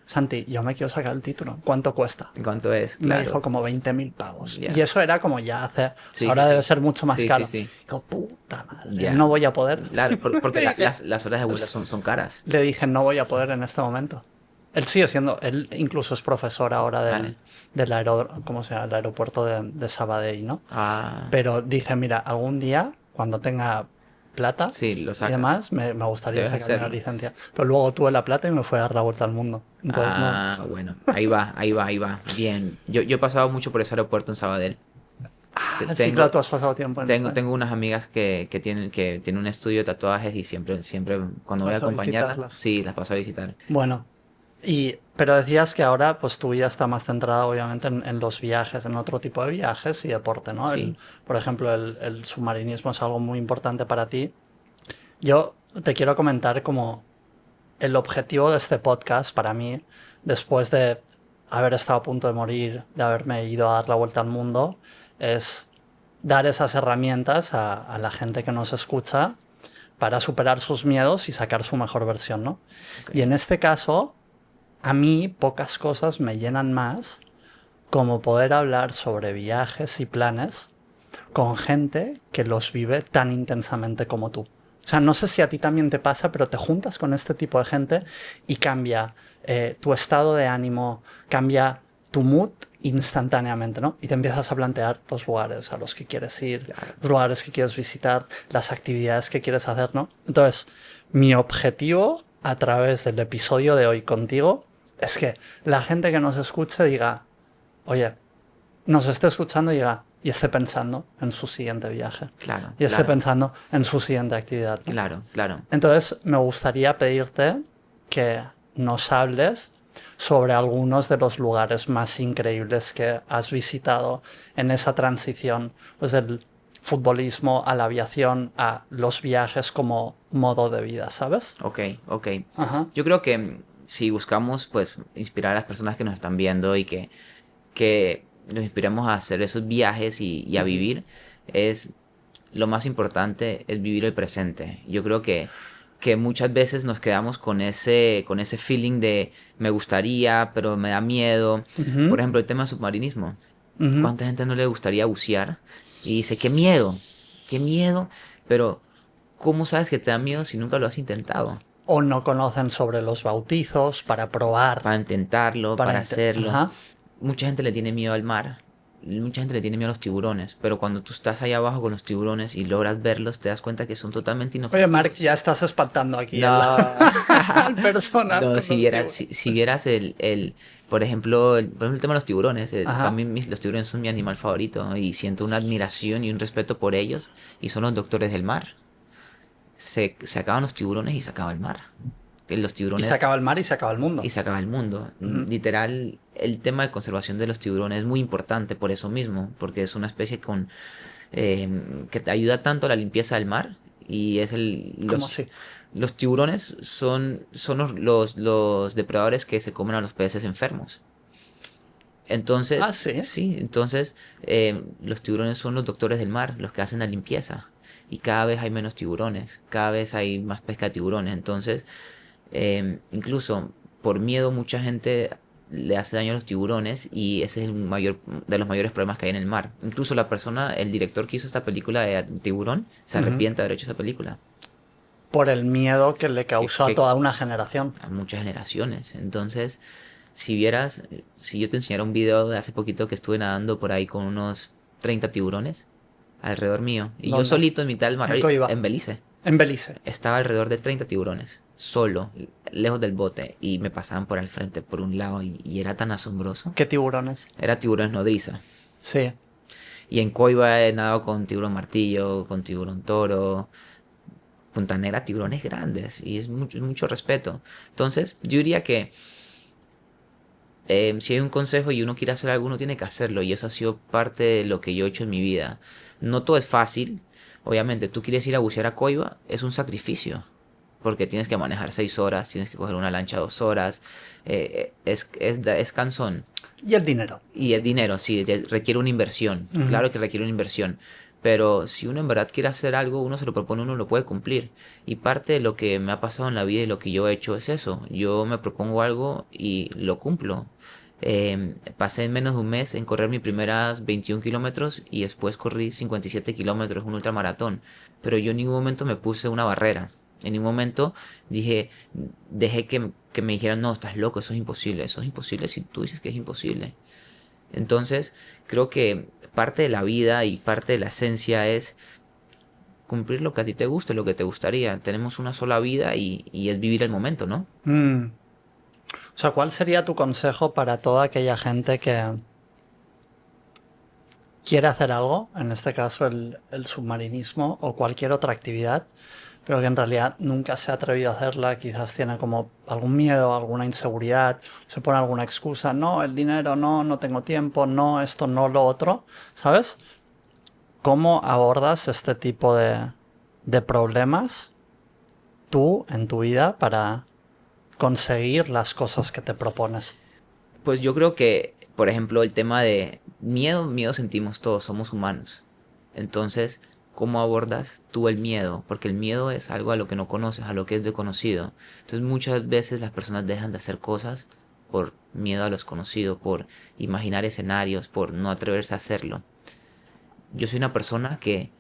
Santi, yo me quiero sacar el título. ¿Cuánto cuesta? ¿Cuánto es? Claro. Me dijo como 20.000 pavos. Yeah. Y eso era como ya hace... Sí, ahora debe sí. ser mucho más caro. Sí. Digo, puta madre, Yeah. no voy a poder. Claro, porque las horas de vuelo son caras. Le dije, no voy a poder en este momento. Él sigue siendo... Él incluso es profesor ahora del ¿cómo se llama? El aeropuerto de Sabadell, ¿no? Ah. Pero dice, mira, algún día, cuando tenga plata Sí, lo y saca. demás, me gustaría Debes sacarme la hacerlo. licencia. Pero luego tuve la plata y me fui a dar la vuelta al mundo. Entonces, Bueno, ahí va. Bien. Yo he pasado mucho por ese aeropuerto en Sabadell. Sí, claro, tú has pasado tiempo en eso. tengo unas amigas que tienen un estudio de tatuajes y siempre cuando voy a Vas a acompañarlas, visitarlas. sí, las paso a visitar. Bueno, pero decías que ahora pues tu vida está más centrada obviamente en los viajes, en otro tipo de viajes y deporte, ¿no? Sí, Por ejemplo, el submarinismo es algo muy importante para ti. Yo te quiero comentar como el objetivo de este podcast para mí, después de haber estado a punto de morir, de haberme ido a dar la vuelta al mundo, es dar esas herramientas a la gente que nos escucha para superar sus miedos y sacar su mejor versión, ¿no? ok, Y en este caso, a mí pocas cosas me llenan más como poder hablar sobre viajes y planes con gente que los vive tan intensamente como tú. O sea, no sé si a ti también te pasa, pero te juntas con este tipo de gente y cambia tu estado de ánimo, cambia tu mood instantáneamente, ¿no? Y te empiezas a plantear los lugares a los que quieres ir, claro. los lugares que quieres visitar, las actividades que quieres hacer, ¿no? Entonces, mi objetivo a través del episodio de hoy contigo es que la gente que nos escuche diga, oye, nos esté escuchando y esté pensando en su siguiente viaje. Claro, Y esté claro, pensando en su siguiente actividad, ¿no? claro, claro. Entonces, me gustaría pedirte que nos hables sobre algunos de los lugares más increíbles que has visitado en esa transición, pues del futbolismo a la aviación, a los viajes como modo de vida, ¿sabes? Ok, ok. Ajá. Yo creo que si buscamos, pues, inspirar a las personas que nos están viendo y que nos inspiremos a hacer esos viajes y a Ujú. vivir, es lo más importante es vivir el presente. Yo creo que muchas veces nos quedamos con ese feeling de me gustaría, pero me da miedo. Por Ujú. ejemplo, el tema del submarinismo. Ujú. ¿Cuánta gente no le gustaría bucear? Y dice, qué miedo, pero ¿cómo sabes que te da miedo si nunca lo has intentado? O no conocen sobre los bautizos para probar, Para intentarlo, para hacerlo. Ajá. Mucha gente le tiene miedo al mar, mucha gente le tiene miedo a los tiburones, pero cuando tú estás ahí abajo con los tiburones y logras verlos, te das cuenta que son totalmente Oye, Mark, inofensivos. ya estás espantando aquí No, al personal no, con si los vieras, tiburones. si vieras por ejemplo, el tema de los tiburones, para Ajá. mí los tiburones son mi animal favorito y siento una admiración y un respeto por ellos y son los doctores del mar. Se acaban los tiburones y se acaba el mar. Los Y se tiburones acaba el mar y se acaba el y mundo. se acaba el mundo. Ujú. Literal, el tema de conservación de los tiburones es muy importante por eso mismo, porque es una especie que te ayuda tanto a la limpieza del mar y es ¿Cómo así? los tiburones son los depredadores que se comen a los peces enfermos. Ah, Entonces, sí. sí, entonces los tiburones son los doctores del mar, los que hacen la limpieza. Y cada vez hay menos tiburones, cada vez hay más pesca de tiburones. Entonces, incluso por miedo mucha gente le hace daño a los tiburones y ese es el mayor de los mayores problemas que hay en el mar. Incluso el director que hizo esta película de Tiburón, se Ujú. arrepiente de haber hecho esa película. Por el miedo que le Que, causó a que toda una generación. a muchas generaciones. Entonces, si vieras, si yo te enseñara un video de hace poquito que estuve nadando por ahí con unos 30 tiburones alrededor mío, y yo ¿Dónde? solito en mitad del mar, En Coiba. en Belice, En Belice. estaba alrededor de 30 tiburones, solo, lejos del bote, y me pasaban por al frente, por un lado, y era tan asombroso. ¿Qué tiburones? Era tiburones nodriza. Sí. Y en Coiba he nadado con tiburón martillo, con tiburón toro, Punta Negra, tiburones grandes, y es mucho, mucho respeto. Entonces, yo diría que si hay un consejo y uno quiere hacer algo, uno tiene que hacerlo. Y eso ha sido parte de lo que yo he hecho en mi vida. No todo es fácil. Obviamente, tú quieres ir a bucear a Coiba, es un sacrificio. Porque tienes que manejar 6 horas, tienes que coger una lancha 2 horas. Es cansón. Y el dinero. Y el dinero, sí, requiere una inversión. Ujú. Claro que requiere una inversión. Pero si uno en verdad quiere hacer algo, uno se lo propone, uno lo puede cumplir. Y parte de lo que me ha pasado en la vida y lo que yo he hecho es eso. Yo me propongo algo y lo cumplo. Pasé en menos de un mes en correr mis primeras 21 kilómetros y después corrí 57 kilómetros, un ultramaratón. Pero yo en ningún momento me puse una barrera. En ningún momento dejé que me dijeran, no, estás loco, eso es imposible si tú dices que es imposible. Entonces, creo que parte de la vida y parte de la esencia es cumplir lo que a ti te guste, lo que te gustaría. Tenemos una sola vida y es vivir el momento, ¿no? Mm. O sea, ¿cuál sería tu consejo para toda aquella gente que quiere hacer algo, en este caso el submarinismo o cualquier otra actividad, pero que en realidad nunca se ha atrevido a hacerla, quizás tiene como algún miedo, alguna inseguridad, se pone alguna excusa, no, el dinero, no, no tengo tiempo, no, esto, no, lo otro, ¿sabes? ¿Cómo abordas este tipo de problemas tú en tu vida para conseguir las cosas que te propones? Pues yo creo que, por ejemplo, el tema de miedo, miedo sentimos todos, somos humanos. Entonces, ¿cómo abordas tú el miedo? Porque el miedo es algo a lo que no conoces, a lo que es desconocido. Entonces, muchas veces las personas dejan de hacer cosas por miedo a lo desconocido, por imaginar escenarios, por no atreverse a hacerlo. Yo soy una persona que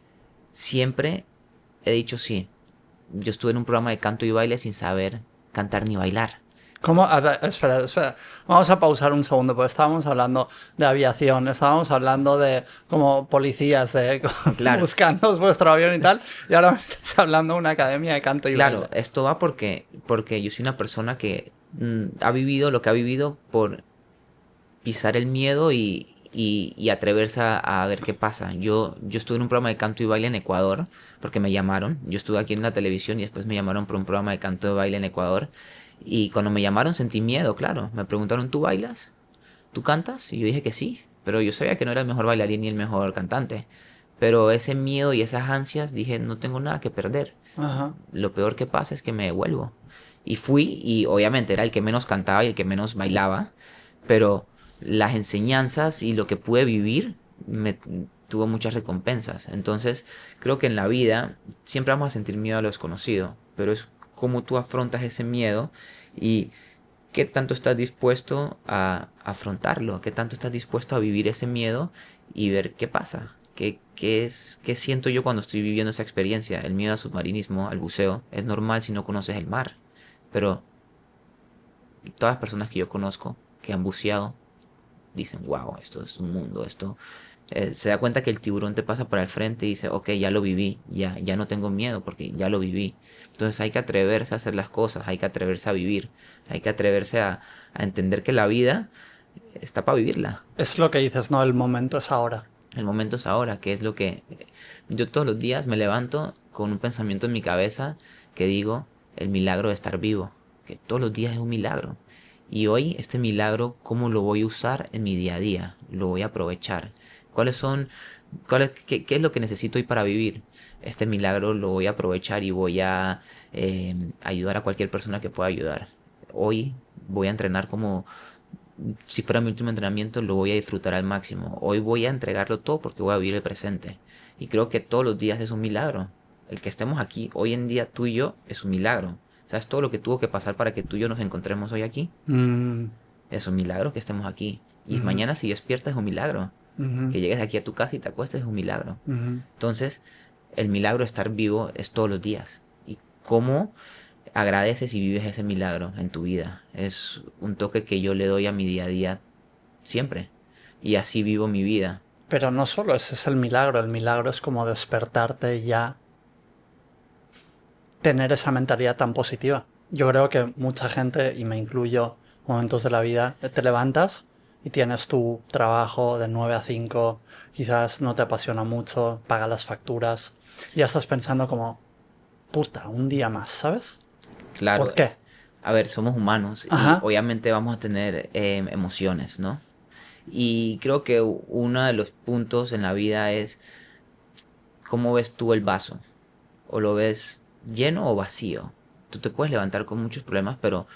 siempre he dicho sí. Yo estuve en un programa de canto y baile sin saber cantar ni bailar. ¿Cómo? A ver, espera, espera. Vamos a pausar un segundo, porque estábamos hablando de aviación, estábamos hablando de como policías, de Claro, buscando vuestro avión y tal, y ahora me estás hablando de una academia de canto y claro, baile. esto va porque yo soy una persona que ha vivido lo que ha vivido por pisar el miedo y atreverse a ver qué pasa. Yo estuve en un programa de canto y baile en Ecuador porque me llamaron. Yo estuve aquí en la televisión y después me llamaron por un programa de canto y baile en Ecuador. Y cuando me llamaron sentí miedo, claro. Me preguntaron, ¿tú bailas? ¿Tú cantas? Y yo dije que sí, pero yo sabía que no era el mejor bailarín ni el mejor cantante. Pero ese miedo y esas ansias dije, no tengo nada que perder. Ajá. Lo peor que pasa es que me devuelvo. Y fui y obviamente era el que menos cantaba y el que menos bailaba, pero las enseñanzas y lo que pude vivir me tuvo muchas recompensas. Entonces creo que en la vida siempre vamos a sentir miedo a lo desconocido, pero es cómo tú afrontas ese miedo y qué tanto estás dispuesto a afrontarlo, qué tanto estás dispuesto a vivir ese miedo y ver qué pasa. ¿Qué siento yo cuando estoy viviendo esa experiencia? El miedo al submarinismo, al buceo, es normal si no conoces el mar. Pero todas las personas que yo conozco que han buceado dicen, wow, esto es un mundo, esto... se da cuenta que el tiburón te pasa por el frente y dice, ok, ya lo viví, ya no tengo miedo porque ya lo viví. Entonces hay que atreverse a hacer las cosas, hay que atreverse a vivir, hay que atreverse a entender que la vida está para vivirla. Es lo que dices, no, el momento es ahora. El momento es ahora, que es lo que yo todos los días me levanto con un pensamiento en mi cabeza que digo, el milagro de estar vivo, que todos los días es un milagro. Y hoy este milagro, ¿cómo lo voy a usar en mi día a día? Lo voy a aprovechar. ¿Cuáles son, qué es lo que necesito hoy para vivir? Este milagro lo voy a aprovechar y voy a ayudar a cualquier persona que pueda ayudar. Hoy voy a entrenar como si fuera mi último entrenamiento, lo voy a disfrutar al máximo. Hoy voy a entregarlo todo porque voy a vivir el presente. Y creo que todos los días es un milagro. El que estemos aquí hoy en día tú y yo es un milagro. ¿Sabes todo lo que tuvo que pasar para que tú y yo nos encontremos hoy aquí? Mm, Es un milagro que estemos aquí. Y ujú, mañana si despiertas es un milagro. ujú, Que llegues aquí a tu casa y te acuestes es un milagro. ujú. Entonces, el milagro de estar vivo es todos los días. ¿Y cómo agradeces y vives ese milagro en tu vida? Es un toque que yo le doy a mi día a día siempre. Y así vivo mi vida. Pero no solo ese es el milagro es como despertarte y ya, tener esa mentalidad tan positiva. Yo creo que mucha gente, y me incluyo, momentos de la vida, te levantas y tienes tu trabajo de 9 a 5, quizás no te apasiona mucho, paga las facturas, y ya estás pensando como, puta, un día más, ¿sabes? Claro, ¿Por qué? a ver, somos humanos y Ajá. obviamente vamos a tener emociones, ¿no? Y creo que uno de los puntos en la vida es cómo ves tú el vaso. O lo ves lleno o vacío. Tú te puedes levantar con muchos problemas, pero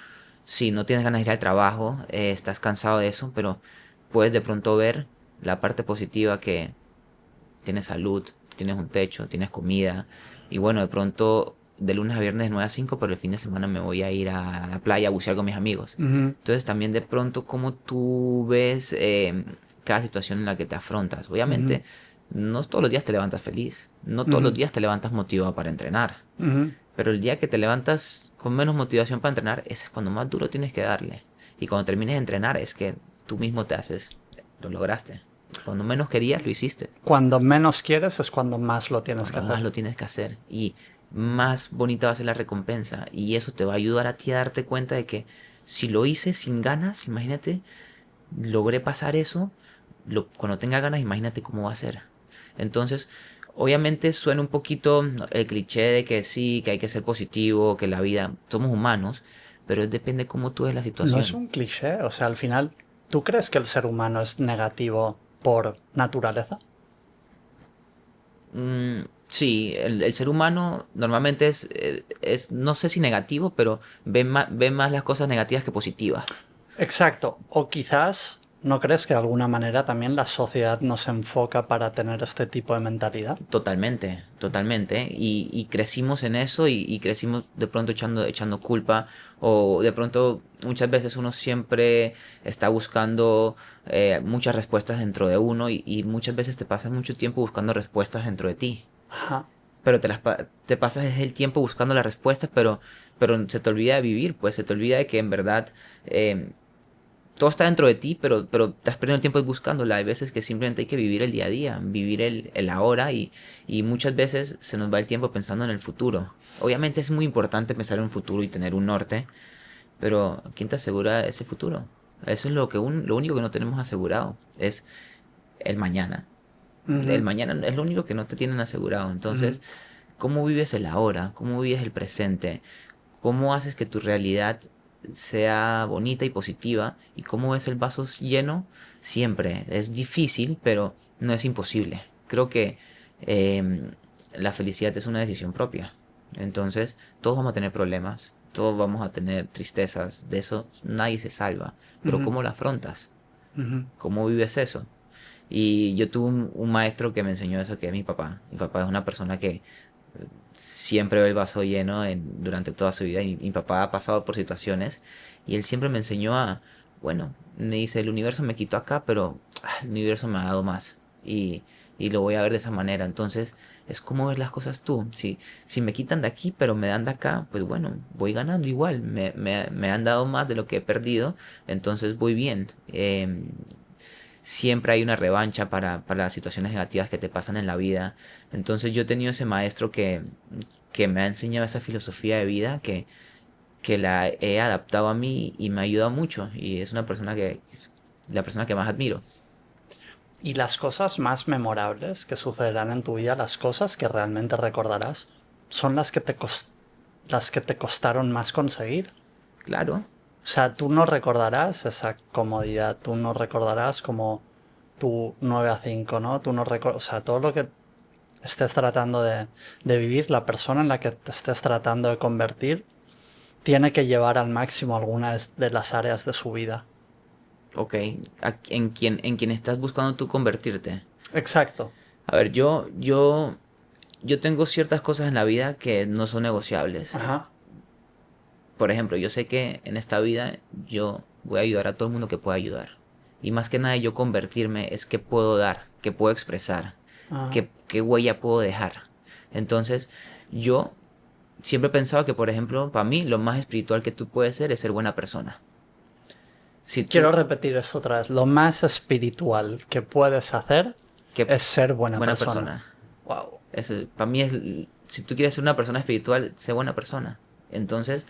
si no tienes ganas de ir al trabajo, estás cansado de eso, pero puedes de pronto ver la parte positiva que tienes salud, tienes un techo, tienes comida. Y bueno, de pronto de lunes a viernes de 9 a 5, pero el fin de semana me voy a ir a la playa a bucear con mis amigos. Ujú, Entonces también de pronto cómo tú ves cada situación en la que te afrontas. ujú, Obviamente no todos los días te levantas feliz, no todos los ujú, días te levantas motivado para entrenar. ujú. Pero el día que te levantas con menos motivación para entrenar, ese es cuando más duro tienes que darle. Y cuando termines de entrenar es que tú mismo te haces, lo lograste. Cuando menos querías, lo hiciste. Cuando menos quieres es cuando más lo tienes que Cuando más hacer. lo tienes que hacer. Y más bonita va a ser la recompensa. Y eso te va a ayudar a ti a darte cuenta de que si lo hice sin ganas, imagínate, logré pasar eso, cuando tenga ganas, imagínate cómo va a ser. Entonces, obviamente suena un poquito el cliché de que sí, que hay que ser positivo, que la vida, somos humanos, pero depende cómo tú ves la No es situación. un cliché, o sea, al final, ¿tú crees que el ser humano es negativo por naturaleza? Sí, el ser humano normalmente no sé si negativo, pero ve más las cosas negativas que positivas. Exacto. O quizás, ¿no crees que de alguna manera también la sociedad nos enfoca para tener este tipo de mentalidad? Totalmente, totalmente. Y crecimos en eso y crecimos de pronto echando culpa. O de pronto muchas veces uno siempre está buscando muchas respuestas dentro de uno y muchas veces te pasas mucho tiempo buscando respuestas dentro de ti. Ajá. Pero te pasas el tiempo buscando las respuestas, pero se te olvida de vivir, pues se te olvida de que en verdad eh, todo está dentro de ti, pero estás perdiendo el tiempo buscándola. Hay veces que simplemente hay que vivir el día a día, vivir el ahora y muchas veces se nos va el tiempo pensando en el futuro. Obviamente es muy importante pensar en un futuro y tener un norte, pero ¿quién te asegura ese futuro? Eso es lo único que no tenemos asegurado, es el mañana. El Ujú, mañana es lo único que no te tienen asegurado. ujú, Entonces, ¿cómo vives el ahora? ¿Cómo vives el presente? ¿Cómo haces que tu realidad sea bonita y positiva? ¿Y cómo ves el vaso lleno? Siempre. Es difícil, pero no es imposible. Creo que eh, la felicidad es una decisión propia. Entonces, todos vamos a tener problemas, todos vamos a tener tristezas, de eso nadie se salva. Pero ujú, ¿cómo lo afrontas? ujú. ¿Cómo vives eso? Y yo tuve un maestro que me enseñó eso, que es mi papá. Mi papá es una persona que siempre ve el vaso lleno durante toda su vida. Y mi papá ha pasado por situaciones y él siempre me enseñó bueno, me dice, el universo me quitó acá, pero el universo me ha dado más. Y lo voy a ver de esa manera. Entonces, es como ver las cosas tú. Si me quitan de aquí, pero me dan de acá, pues bueno, voy ganando igual. Me han dado más de lo que he perdido, entonces voy bien. Siempre hay una revancha para las situaciones negativas que te pasan en la vida. Entonces yo he tenido ese maestro que me ha enseñado esa filosofía de vida que la he adaptado a mí y me ha ayudado mucho. Y es una persona la persona que más admiro. Y las cosas más memorables que sucederán en tu vida, las cosas que realmente recordarás, son las que te costaron más conseguir. Claro, O sea, tú no recordarás esa comodidad, tú no recordarás como tu 9 a 5, ¿no? Tú no recordarás, o sea, todo lo que estés tratando de vivir, la persona en la que te estés tratando de convertir, tiene que llevar al máximo algunas de las áreas de su vida. ok. En quien estás buscando tú convertirte. Exacto. A ver, yo tengo ciertas cosas en la vida que no son negociables. Ajá. Por ejemplo, yo sé que en esta vida yo voy a ayudar a todo el mundo que pueda ayudar. Y más que nada yo convertirme es que puedo dar, que puedo expresar, Ajá. qué huella puedo dejar. Entonces, yo siempre he pensado que, por ejemplo, para mí lo más espiritual que tú puedes ser es ser buena persona. Si Quiero tú, repetir esto otra vez. Lo más espiritual que puedes hacer qué es ser buena buena persona. persona. Wow. Para mí si tú quieres ser una persona espiritual, sé buena persona. Entonces,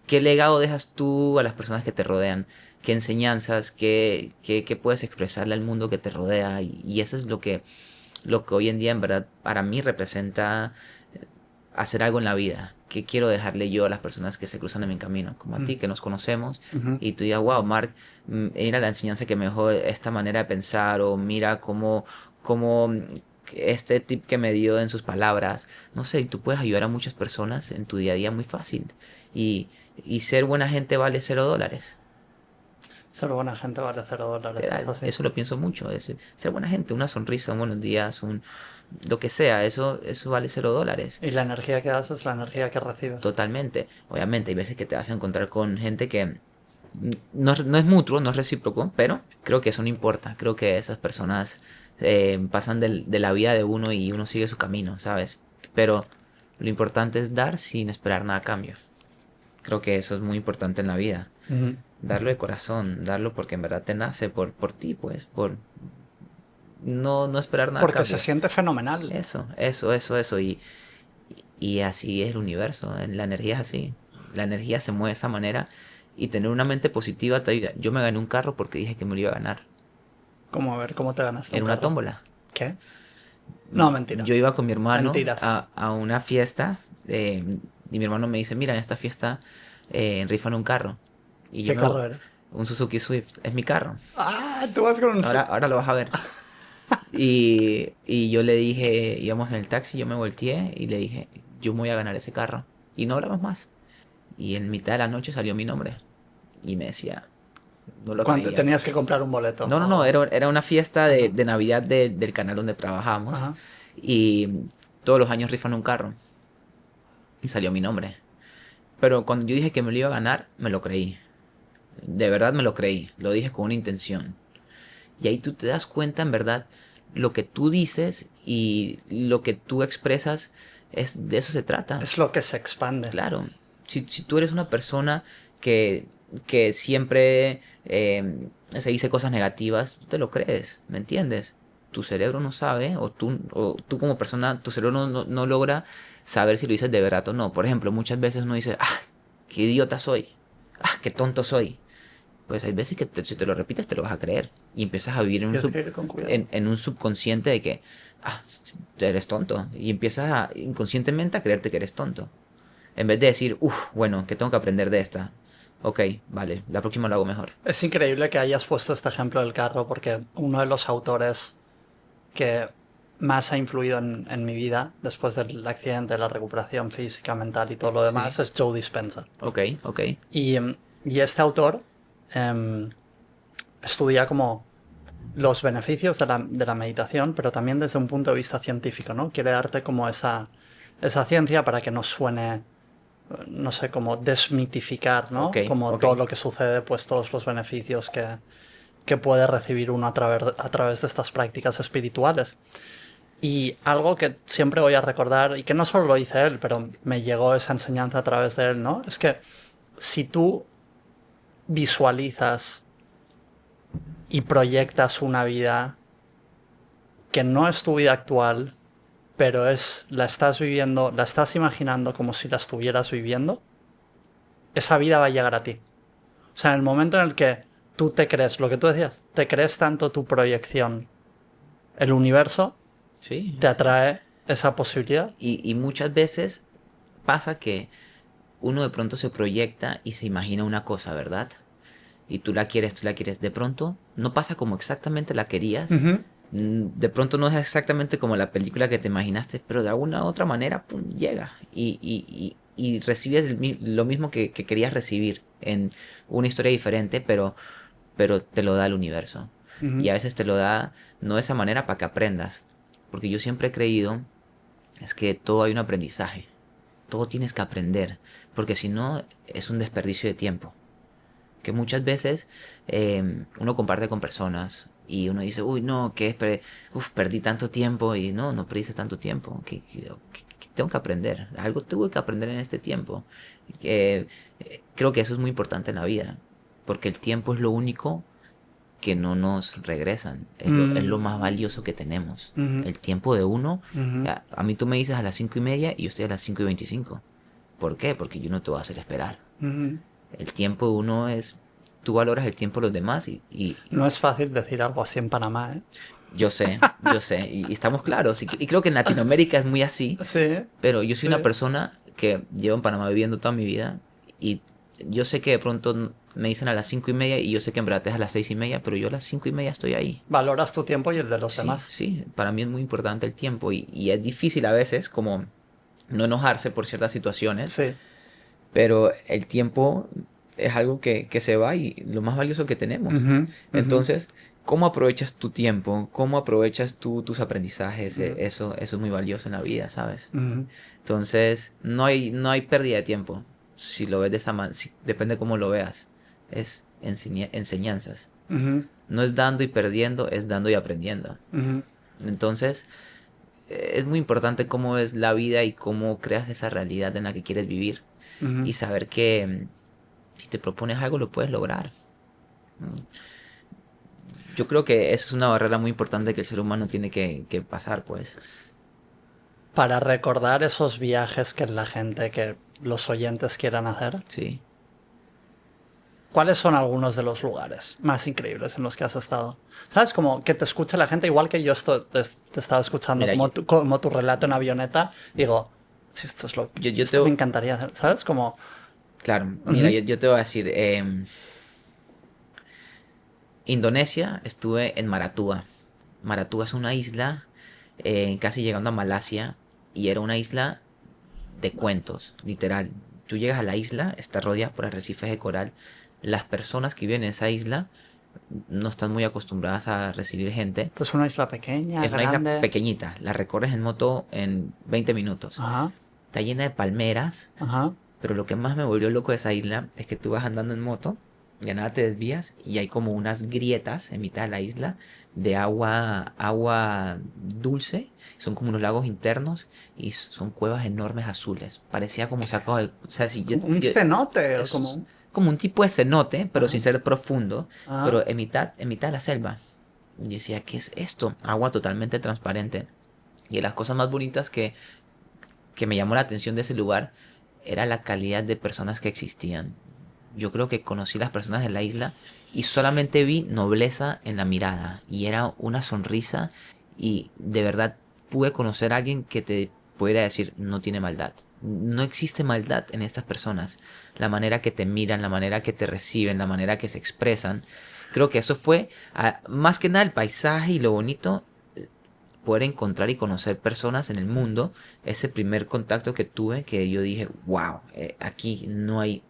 ¿qué legado dejas tú a las personas que te rodean? ¿Qué enseñanzas? ¿Qué puedes expresarle al mundo que te rodea? Y eso es lo que hoy en día en verdad para mí representa hacer algo en la vida. ¿Qué quiero dejarle yo a las personas que se cruzan en mi camino? Como a Mm. ti, que nos conocemos, Ujú. y tú digas, wow, Mark, mira la enseñanza que me dejó esta manera de pensar, o mira cómo este tip que me dio en sus palabras. No sé, y tú puedes ayudar a muchas personas en tu día a día muy fácil. Y, y ser buena gente vale $0. Ser buena gente vale $0, es Literal, así. eso lo pienso mucho. Ser buena gente, una sonrisa, un buenos días, lo que sea, eso vale $0. Y la energía que das es la energía que recibes. Totalmente. Obviamente, hay veces que te vas a encontrar con gente que no es mutuo, no es recíproco, pero creo que eso no importa. Creo que esas personas pasan de la vida de uno y uno sigue su camino, ¿sabes? Pero lo importante es dar sin esperar nada a cambio. Creo que eso es muy importante en la vida. Ujú. Darlo de corazón, darlo porque en verdad te nace por ti, pues, por no esperar nada a Porque se cambio. siente fenomenal. Eso. Y así es el universo. La energía es así. La energía se mueve de esa manera. Y tener una mente positiva te ayuda. Yo me gané un carro porque dije que me lo iba a ganar. ¿Cómo a ver, cómo te ganaste Era un una carro? tómbola. ¿Qué? No, mentira. Yo iba con mi hermano Mentiras. a una fiesta y mi hermano me dice, mira, en esta fiesta rifan un carro. Y yo ¿Qué me carro voy, era? un Suzuki Swift, es mi carro. Ah, tú vas con un Ahora lo vas a ver. Y yo le dije, íbamos en el taxi, yo me volteé y le dije, yo me voy a ganar ese carro. Y no hablamos más. Y en mitad de la noche salió mi nombre. Y me decía, no lo ¿Cuánto? creía. Tenías que comprar un boleto. No, era una fiesta Ajá. de Navidad del canal donde trabajamos. Ajá. Y todos los años rifan un carro. Y salió mi nombre. Pero cuando yo dije que me lo iba a ganar, me lo creí. De verdad me lo creí. Lo dije con una intención. Y ahí tú te das cuenta, en verdad, lo que tú dices y lo que tú expresas, de eso se trata. Es lo que se expande. Claro, si tú eres una persona que, que siempre se dice cosas negativas, tú te lo crees, ¿me entiendes? Tu cerebro no sabe, o tú como persona, tu cerebro no logra saber si lo dices de verdad o no. Por ejemplo, muchas veces uno dice, ah, qué idiota soy, ah, qué tonto soy. Pues hay veces que si te lo repites te lo vas a creer y empiezas a vivir Tienes que ir con cuidado. en un subconsciente de que ah, eres tonto y empiezas inconscientemente a creerte que eres tonto. En vez de decir, uff, bueno, ¿qué tengo que aprender de esta? Ok, vale, la próxima lo hago mejor. Es increíble que hayas puesto este ejemplo del carro porque uno de los autores que más ha influido en mi vida después del accidente, la recuperación física, mental y todo lo demás Sí. es Joe Dispenza. Ok, ok. Y este autor estudia como los beneficios de la meditación, pero también desde un punto de vista científico, ¿no? Quiere darte como esa ciencia para que no suene, no sé, como desmitificar, ¿no? Ok, Como ok. todo lo que sucede, pues todos los beneficios que puede recibir uno a través de estas prácticas espirituales. Y algo que siempre voy a recordar, y que no solo lo dice él, pero me llegó esa enseñanza a través de él, ¿no? Es que si tú visualizas y proyectas una vida que no es tu vida actual, pero la estás viviendo, la estás imaginando como si la estuvieras viviendo, esa vida va a llegar a ti. O sea, en el momento en el que tú te crees, lo que tú decías, te crees tanto tu proyección, el universo Sí. te atrae esa posibilidad. Y muchas veces pasa que uno de pronto se proyecta y se imagina una cosa, ¿verdad? Y tú la quieres, tú la quieres. De pronto no pasa como exactamente la querías. De pronto no es exactamente como la película que te imaginaste, pero de alguna u otra manera, pum, llega. Y recibes lo mismo que querías recibir en una historia diferente, pero te lo da el universo. Y a veces te lo da no de esa manera para que aprendas. Porque yo siempre he creído es que todo hay un aprendizaje. Todo tienes que aprender. Porque si no, es un desperdicio de tiempo. Que muchas veces uno comparte con personas y uno dice, uy, no, perdí tanto tiempo. Y no perdiste tanto tiempo. Que tengo que aprender. Algo tuve que aprender en este tiempo. Creo que eso es muy importante en la vida. Porque el tiempo es lo único que no nos regresan. Es lo más valioso que tenemos. El tiempo de uno. A mí tú me dices a las 5:30 y yo estoy a las 5:25. ¿Por qué? Porque yo no te voy a hacer esperar. El tiempo de uno es... Tú valoras el tiempo de los demás y No es fácil decir algo así en Panamá, ¿eh? yo sé. Y estamos claros. Y creo que en Latinoamérica es muy así. Sí. Pero yo soy Sí. una persona que llevo en Panamá viviendo toda mi vida y yo sé que de pronto me dicen a las 5:30 y yo sé que en verdad es a las 6:30, pero yo a las 5:30 estoy ahí. Valoras tu tiempo y el de los Sí, demás. sí, para mí es muy importante el tiempo y es difícil a veces como no enojarse por ciertas situaciones, Sí. pero el tiempo es algo que se va y lo más valioso que tenemos. Ujú. Entonces, ¿cómo aprovechas tu tiempo? ¿Cómo aprovechas tus aprendizajes? Eso es muy valioso en la vida, ¿sabes? Ujú. Entonces, no hay pérdida de tiempo. Si lo ves de esa manera, depende cómo lo veas. Es enseñanzas. Ujú. No es dando y perdiendo, es dando y aprendiendo. Ujú. Entonces, es muy importante cómo ves la vida y cómo creas esa realidad en la que quieres vivir. Ujú. Y saber que si te propones algo, lo puedes lograr. Mm. Yo creo que esa es una barrera muy importante que el ser humano tiene que pasar, pues. Para recordar esos viajes que la gente, que los oyentes quieran hacer, Sí. ¿cuáles son algunos de los lugares más increíbles en los que has estado? ¿Sabes? Como que te escuche la gente, igual que yo te estaba escuchando, Mira, como tu relato en avioneta, digo, sí, esto es esto me encantaría hacer, ¿sabes? Como... Claro, mira, yo te voy a decir, Indonesia, estuve en Maratúa. Maratúa es una isla casi llegando a Malasia y era una isla de cuentos, literal. Tú llegas a la isla, está rodeada por arrecifes de coral. Las personas que viven en esa isla no están muy acostumbradas a recibir gente. Pues una isla pequeña, Es una isla grande. pequeñita, la recorres en moto en 20 minutos. Ajá, Está llena de palmeras, ajá. pero lo que más me volvió loco de esa isla es que tú vas andando en moto, ya nada te desvías y hay como unas grietas en mitad de la isla de agua dulce. Son como unos lagos internos y son cuevas enormes azules. Parecía como sacado de... O sea, si Un cenote, es como... como un tipo de cenote, pero Ajá, sin ser profundo, ajá. pero en mitad de la selva. Y decía, ¿qué es esto? Agua totalmente transparente. Y de las cosas más bonitas que me llamó la atención de ese lugar era la calidad de personas que existían. Yo creo que conocí las personas de la isla y solamente vi nobleza en la mirada y era una sonrisa y de verdad pude conocer a alguien que te pudiera decir no tiene maldad. No existe maldad en estas personas. La manera que te miran, la manera que te reciben, la manera que se expresan. Creo que eso fue, más que nada, el paisaje y lo bonito, poder encontrar y conocer personas en el mundo. Ese primer contacto que tuve, que yo dije, wow, aquí no hay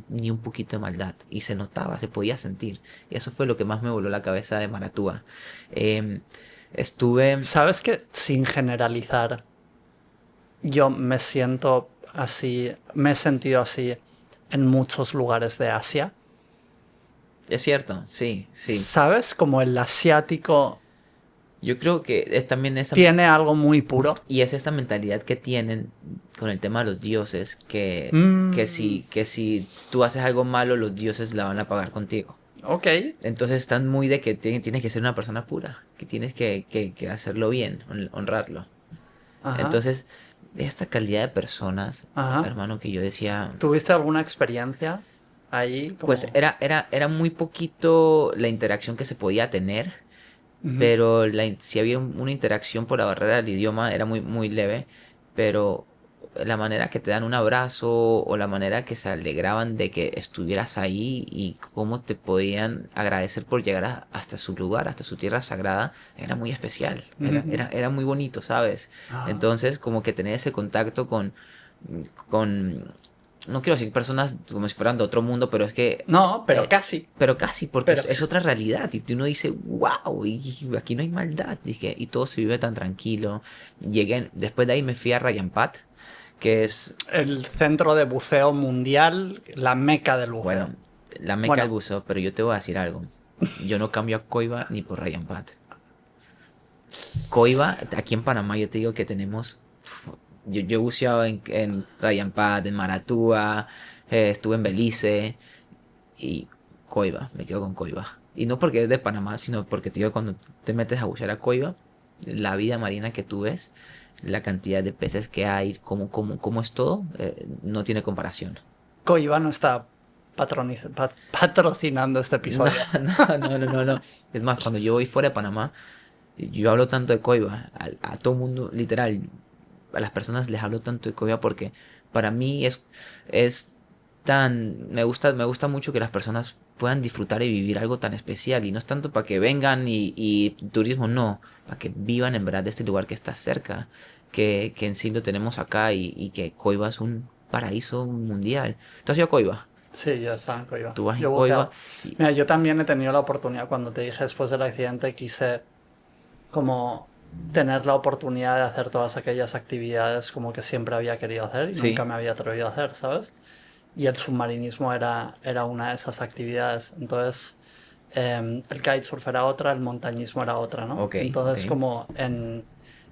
ni un poquito de maldad. Y se notaba, se podía sentir. Y eso fue lo que más me voló la cabeza de Maratúa. Eh, estuve... ¿Sabes que sin generalizar, yo me siento así, me he sentido así en muchos lugares de Asia? Es cierto, sí, sí. ¿Sabes? Como el asiático Yo creo que es también esa... tiene algo muy puro. Y es esta mentalidad que tienen con el tema de los dioses, Mm, que si tú haces algo malo, los dioses la van a pagar contigo. ok. Entonces están muy de que tienes que ser una persona pura, que tienes que hacerlo bien, honrarlo. Ajá, Entonces, esta calidad de personas, ajá. hermano, que yo decía, ¿Tuviste alguna experiencia ahí? pues Como... era muy poquito la interacción que se podía tener, Ujú. pero si había una interacción por la barrera del idioma era muy, muy leve, pero la manera que te dan un abrazo o la manera que se alegraban de que estuvieras ahí y cómo te podían agradecer por llegar hasta su lugar, hasta su tierra sagrada, era muy especial, Ujú. era muy bonito, ¿sabes? Ah. Entonces, como que tener ese contacto con, no quiero decir personas como si fueran de otro mundo, pero es que No, pero eh, casi. pero casi, porque Pero... es otra realidad. Y uno dice, wow, y aquí no hay maldad. Y todo se vive tan tranquilo. Después de ahí me fui a Rayanpat, que es, El centro de buceo mundial, la meca del buceo. bueno, la meca del Bueno, buceo. Pero yo te voy a decir algo. Yo no cambio a Coiba ni por Rayanpat. Coiba, aquí en Panamá, yo te digo que tenemos. Yo he buceado en Rayanpat, en Maratúa, estuve en Belice. Y Coiba, me quedo con Coiba. Y no porque es de Panamá, sino porque te digo, cuando te metes a bucear a Coiba, la vida marina que tú ves, la cantidad de peces que hay, cómo es todo, no tiene comparación. Coiba no está patrocinando este No, episodio. no. Es más, cuando yo voy fuera de Panamá, yo hablo tanto de Coiba, a todo mundo, literal, a las personas les hablo tanto de Coiba porque para mí es me gusta mucho que las personas puedan disfrutar y vivir algo tan especial. Y no es tanto para que vengan y turismo, no. Para que vivan en verdad de este lugar que está cerca. Que en sí lo tenemos acá y que Coiba es un paraíso mundial. ¿Tú has ido a Coiba? Sí, yo estaba en Coiba. Tú vas en Yo he Coiba buceado. y... Mira, yo también he tenido la oportunidad, cuando te dije después del accidente, quise como tener la oportunidad de hacer todas aquellas actividades como que siempre había querido hacer y nunca Sí, me había atrevido a hacer, ¿sabes? Y el submarinismo era una de esas actividades. Entonces, el kitesurf era otra, el montañismo era otra, ¿no? ok, ok. Entonces, como en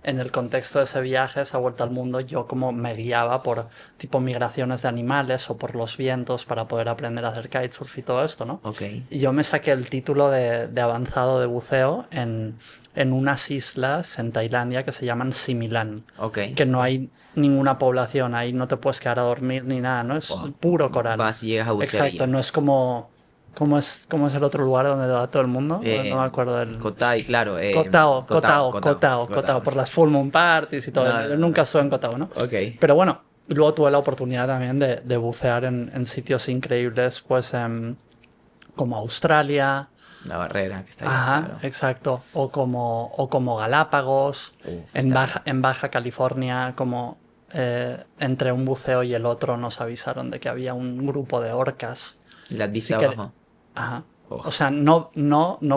el contexto de ese viaje, esa vuelta al mundo, yo como me guiaba por tipo migraciones de animales o por los vientos para poder aprender a hacer kitesurf y todo esto, ¿no? Ok, Y yo me saqué el título de avanzado de buceo en unas islas en Tailandia que se llaman Similan, ok. que no hay ninguna población ahí, no te puedes quedar a dormir ni nada, ¿no? Es Wow. puro coral. Vas y llegas a bucear y Exacto, ya. no es como ¿Cómo es el otro lugar donde va todo el mundo? No me acuerdo del... Koh Tai, claro. Kotao, por las Full Moon Parties y todo. No, Yo no, nunca no. estuve en Kotao, ¿no? Ok. Pero bueno, luego tuve la oportunidad también de bucear en sitios increíbles, pues como Australia, La barrera que está allá, ajá, claro. exacto, o como Galápagos, Uf, en Baja California, como entre un buceo y el otro nos avisaron de que había un grupo de orcas. las viste Sí que, abajo. ajá. Oh, O sea, no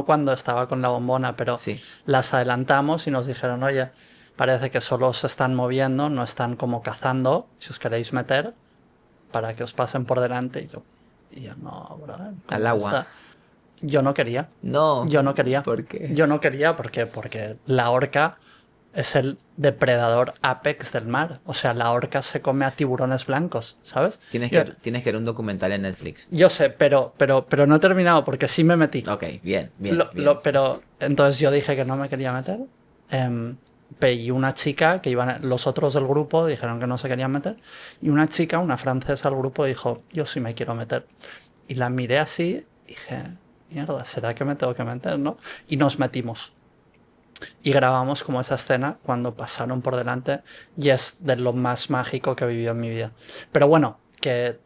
cuando estaba con la bombona, pero sí. las adelantamos y nos dijeron, oye, parece que solo se están moviendo, no están como cazando, si os queréis meter, para que os pasen por delante. Y yo no, brother, Al ¿cómo agua. está? Yo no quería. No. Yo no quería. ¿Por qué? Yo no quería porque la orca es el depredador apex del mar. O sea, la orca se come a tiburones blancos, ¿sabes? Yo, Tienes que ver un documental en Netflix. yo sé, pero no he terminado porque sí me metí. Ok, bien, bien, bien. Pero entonces yo dije que no me quería meter. Y una chica que iban, los otros del grupo dijeron que no se querían meter. Y una chica, una francesa del grupo, dijo, yo sí me quiero meter. Y la miré así y dije, mierda, ¿será que me tengo que meter, no? Y nos metimos. Y grabamos como esa escena cuando pasaron por delante y es de lo más mágico que he vivido en mi vida. Pero bueno, que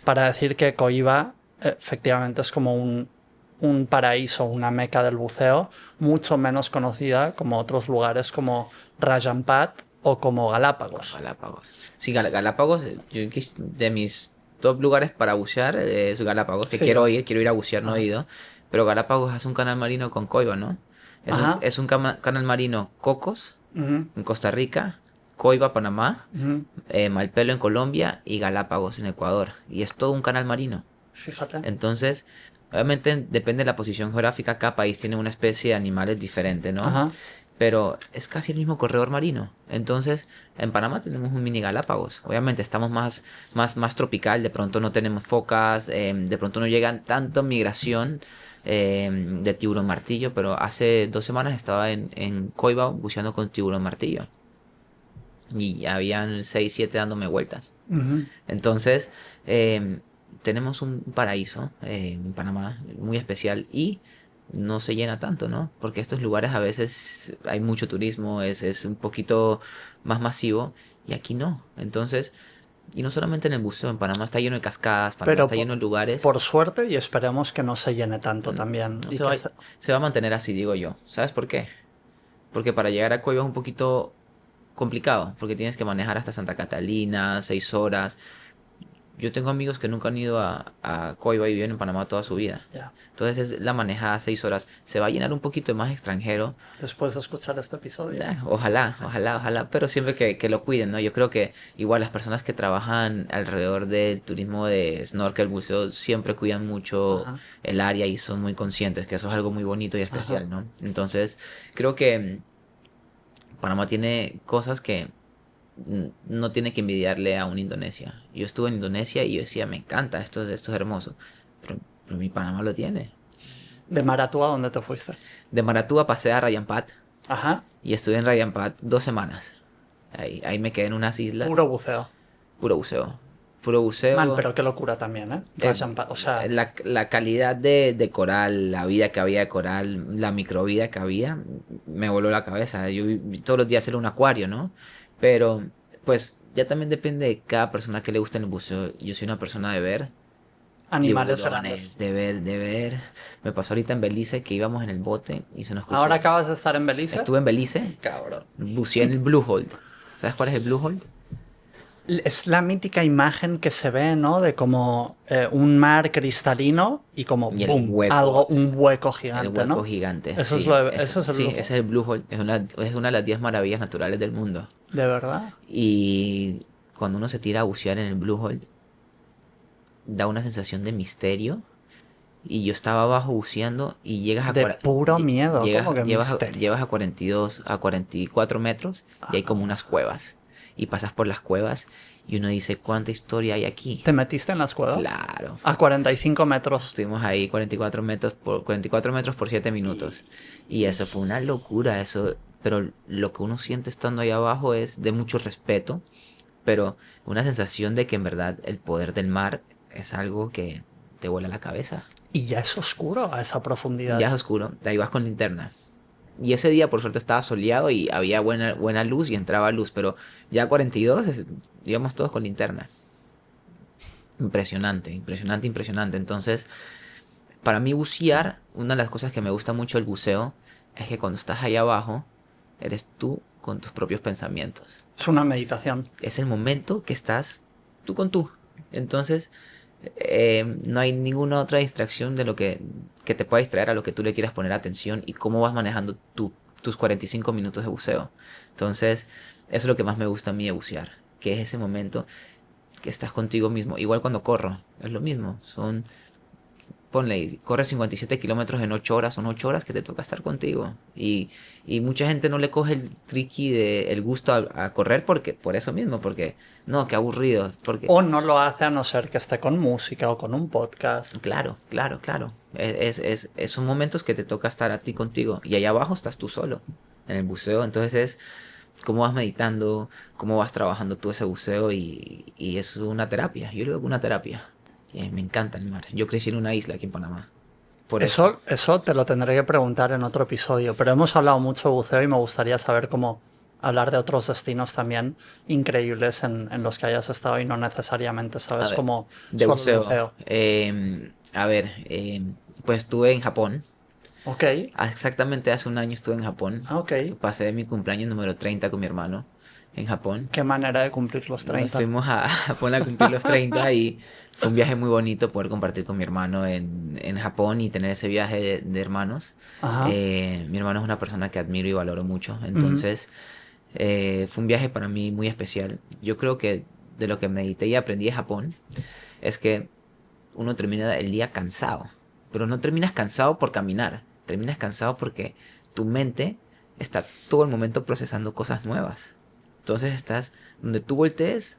para decir que Coiba efectivamente es como un paraíso, una meca del buceo, mucho menos conocida como otros lugares como Raja Ampat o como Galápagos. Galápagos. Sí, Galápagos, de mis top lugares para bucear es Galápagos, que Sí. quiero ir a bucear, no he Ajá. ido. Pero Galápagos es un canal marino con coiba, ¿no? Ajá. Es un canal marino Cocos Ujú, en Costa Rica, Coiba, Panamá, ujú. Malpelo en Colombia y Galápagos en Ecuador. Y es todo un canal marino. Fíjate. Entonces, obviamente depende de la posición geográfica, cada país tiene una especie de animales diferente, ¿no? Ajá. Pero es casi el mismo corredor marino. Entonces, en Panamá tenemos un mini Galápagos. Obviamente estamos más tropical, de pronto no tenemos focas, de pronto no llegan tanto migración de tiburón martillo, pero hace 2 semanas estaba en Coiba buceando con tiburón martillo. Y habían 6 7 dándome vueltas. Ujú. Entonces, tenemos un paraíso en Panamá muy especial y no se llena tanto, ¿no? Porque estos lugares a veces hay mucho turismo, es un poquito más masivo y aquí no. Entonces, y no solamente en el buceo, en Panamá está lleno de cascadas, Panamá Pero está lleno de lugares. por suerte y esperemos que no se llene tanto también. No Y se que va, se va a mantener así, digo yo. ¿Sabes por qué? Porque para llegar a Cueva es un poquito complicado, porque tienes que manejar hasta Santa Catalina, 6 horas. Yo tengo amigos que nunca han ido a Coiba y viven en Panamá toda su vida. ya, Entonces es la manejada 6 horas. Se va a llenar un poquito de más extranjero. después de escuchar este episodio. Ojalá, ojalá, ojalá. Pero siempre que lo cuiden, ¿no? Yo creo que igual las personas que trabajan alrededor del turismo de snorkel, buceo, siempre cuidan mucho Ajá, el área y son muy conscientes que eso es algo muy bonito y ajá. especial, ¿no? Entonces creo que Panamá tiene cosas que no tiene que envidiarle a una Indonesia. Yo estuve en Indonesia y yo decía, me encanta, esto es hermoso. Pero mi Panamá lo tiene. ¿De Maratúa dónde te fuiste? De Maratúa pasé a Rayampat Ajá, y estuve en Rayampat 2 semanas. Ahí me quedé en unas islas. puro buceo. Puro buceo. Puro Man, buceo. pero qué locura también, ¿eh? Eh, O sea, la calidad de coral, la vida que había de coral, la microvida que había, me voló la cabeza. Yo todos los días era un acuario, ¿no? Pero, pues, ya también depende de cada persona que le gusta en el buceo. Yo soy una persona de ver animales grandes. tiburones, de ver. Me pasó ahorita en Belice que íbamos en el bote y se nos cruzó. ¿Ahora acabas de estar en Belice? Estuve en Belice, Cabrón. buceé en el Blue Hole. ¿Sabes cuál es el Blue Hole? Es la mítica imagen que se ve, ¿no? De como un mar cristalino y como Y el boom, hueco. un hueco El gigante, hueco ¿no? gigante. Eso Sí, eso es el sí, Blue ese es Hole. el Blue Hole. Es una de las 10 maravillas naturales del mundo. ¿De verdad? Y cuando uno se tira a bucear en el Blue Hole, da una sensación de misterio. Y yo estaba abajo buceando y llegas a De puro miedo, como que misterio. llevas a 42, a 44 metros y hay como unas cuevas. Y pasas por las cuevas y uno dice, ¿cuánta historia hay aquí? ¿Te metiste en las cuevas? Claro. A 45 metros. Estuvimos ahí 44 metros por 7 minutos. Y eso fue una locura, eso. Pero lo que uno siente estando ahí abajo es de mucho respeto, pero una sensación de que en verdad el poder del mar es algo que te vuela la cabeza. Y ya es oscuro a esa profundidad. Ya es oscuro, de ahí vas con linterna. Y ese día, por suerte, estaba soleado y había buena luz y entraba luz, pero ya 42, íbamos todos con linterna. Impresionante, impresionante, impresionante. Entonces, para mí bucear, una de las cosas que me gusta mucho del buceo es que cuando estás ahí abajo, eres tú con tus propios pensamientos. Es una meditación. Es el momento que estás tú con tú. Entonces, no hay ninguna otra distracción de lo que te pueda distraer a lo que tú le quieras poner atención y cómo vas manejando tus 45 minutos de buceo. Entonces, eso es lo que más me gusta a mí de bucear, que es ese momento que estás contigo mismo. Igual cuando corro, es lo mismo. Ponle, corres 57 kilómetros en 8 horas, son 8 horas que te toca estar contigo. Y mucha gente no le coge el tricky el gusto a correr por eso mismo, porque no, qué aburrido. Porque, O no lo hace a no ser que esté con música o con un podcast. claro, claro, claro. Son momentos que te toca estar a ti contigo. Y allá abajo estás tú solo, en el buceo. Entonces es cómo vas meditando, cómo vas trabajando tú ese buceo y es una terapia. Yo lo veo como una terapia. Me encanta el mar. Yo crecí en una isla aquí en Panamá. Por eso. Eso te lo tendré que preguntar en otro episodio, pero hemos hablado mucho de buceo y me gustaría saber cómo hablar de otros destinos también increíbles en los que hayas estado y no necesariamente A sabes ver, cómo de solo buceo. buceo. A ver, pues estuve en Japón. Ok, Exactamente hace un año estuve en Japón. ok. Pasé mi cumpleaños número 30 con mi hermano en Japón. Qué manera de cumplir los Nos 30. fuimos a Japón a cumplir los 30 y fue un viaje muy bonito poder compartir con mi hermano en Japón y tener ese viaje de hermanos. Ajá. Mi hermano es una persona que admiro y valoro mucho. Ujú. Entonces, fue un viaje para mí muy especial. Yo creo que de lo que medité y aprendí de Japón es que uno termina el día cansado, pero no terminas cansado por caminar, terminas cansado porque tu mente está todo el momento procesando cosas nuevas. Entonces estás donde tú voltees,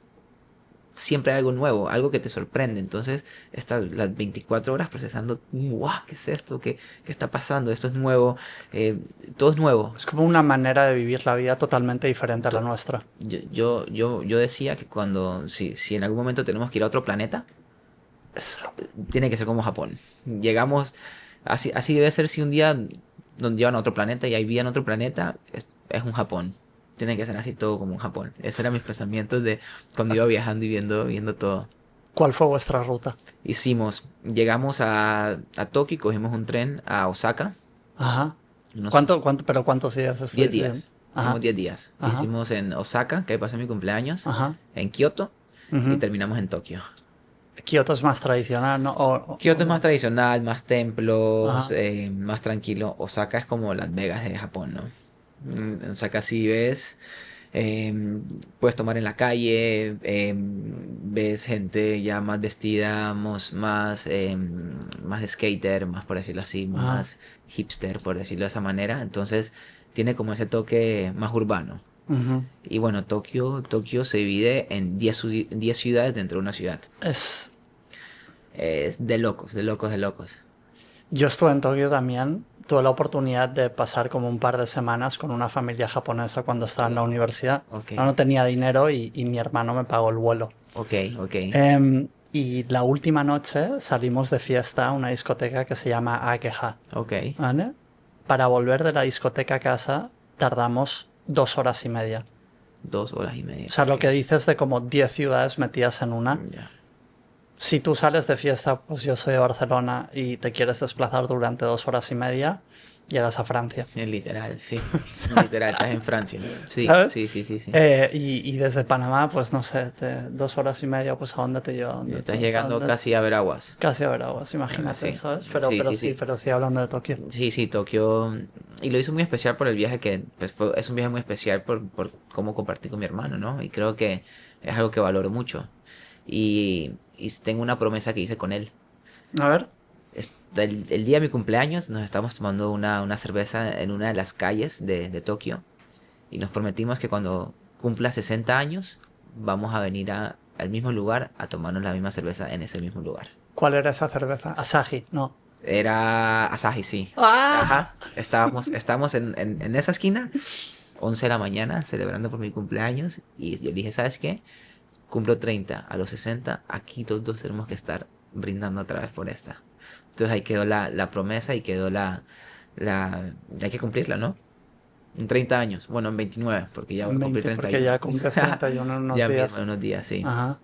siempre hay algo nuevo, algo que te sorprende. Entonces estás las 24 horas procesando, wow, ¿qué es esto? ¿Qué está pasando? Esto es nuevo, todo es nuevo. Es como una manera de vivir la vida totalmente diferente a la To- nuestra. yo decía que si en algún momento tenemos que ir a otro planeta, es- tiene que ser como Japón. Llegamos, así debe ser si un día nos llevan a otro planeta y hay vida en otro planeta, es un Japón. Tiene que ser así todo como un Japón. Esos eran mis pensamientos de cuando iba viajando y viendo todo. ¿Cuál fue vuestra ruta? Llegamos a Tokio y cogimos un tren a Osaka. Ajá. Unos Pero cuántos días 10 estuviste diciendo? días. Ajá. Hicimos 10 días. Ajá. Hicimos en Osaka, que ahí pasé mi cumpleaños, Ajá. en Kioto y Ujú. terminamos en Tokio. Kioto es más tradicional, ¿no? Kioto es más tradicional, más templos, Ajá. más tranquilo. Osaka es como Las Vegas de Japón, ¿no? En Osaka sí ves, puedes tomar en la calle, ves gente ya más vestida, más skater, más por decirlo así, Ajá. más hipster, por decirlo de esa manera. Entonces tiene como ese toque más urbano. Ujú. Y bueno, Tokio se divide en 10 ciudades dentro de una ciudad. Es... Es de locos, de locos, de locos. Yo estuve en Tokio también. Tuve la oportunidad de pasar como un par de semanas con una familia japonesa cuando estaba en la universidad. Ok, No tenía dinero y mi hermano me pagó el vuelo. ok, ok, Y la última noche salimos de fiesta a una discoteca que se llama Akeha, ok. ¿vale? Para volver de la discoteca a casa tardamos 2 horas y media. 2 horas y media. O sea, lo Ok. que dices de como 10 ciudades metidas en una. Ya. Si tú sales de fiesta, pues yo soy de Barcelona y te quieres desplazar durante 2 horas y media, llegas a Francia. Literal, sí. Literal, estás en Francia. Sí, ¿Sabes? sí, sí, sí, sí. Y desde Panamá, pues no sé, 2 horas y media, pues ¿a dónde te lleva? Estás llegando casi a Veraguas. Casi a Veraguas, Ah, imagínate, sí. ¿sabes? Sí, sí, sí. Pero sí hablando de Tokio. Sí, sí, Tokio. Y lo hizo muy especial por el viaje que, pues, es un viaje muy especial por cómo compartí con mi hermano, ¿no? Y creo que es algo que valoro mucho. Y tengo una promesa que hice con él. A ver, El día de mi cumpleaños nos estábamos tomando una cerveza en una de las calles de Tokio. Y nos prometimos que cuando cumpla 60 años vamos a venir al mismo lugar a tomarnos la misma cerveza en ese mismo lugar. ¿cuál era esa cerveza? Asahi, no. Era Asahi, sí. ¡Ah! Ajá. Estábamos en esa esquina, 11 de la mañana, celebrando por mi cumpleaños. Y yo dije, ¿sabes qué? Cumplo 30, a los 60, aquí todos dos tenemos que estar brindando otra vez por esta. Entonces ahí quedó la promesa y quedó hay que cumplirla, ¿no? En 30 años, bueno, en 29, porque ya voy En a cumplir 20, treinta y porque ya uno cumples 31 en unos Ya mismo, días. en unos días, sí. Ajá.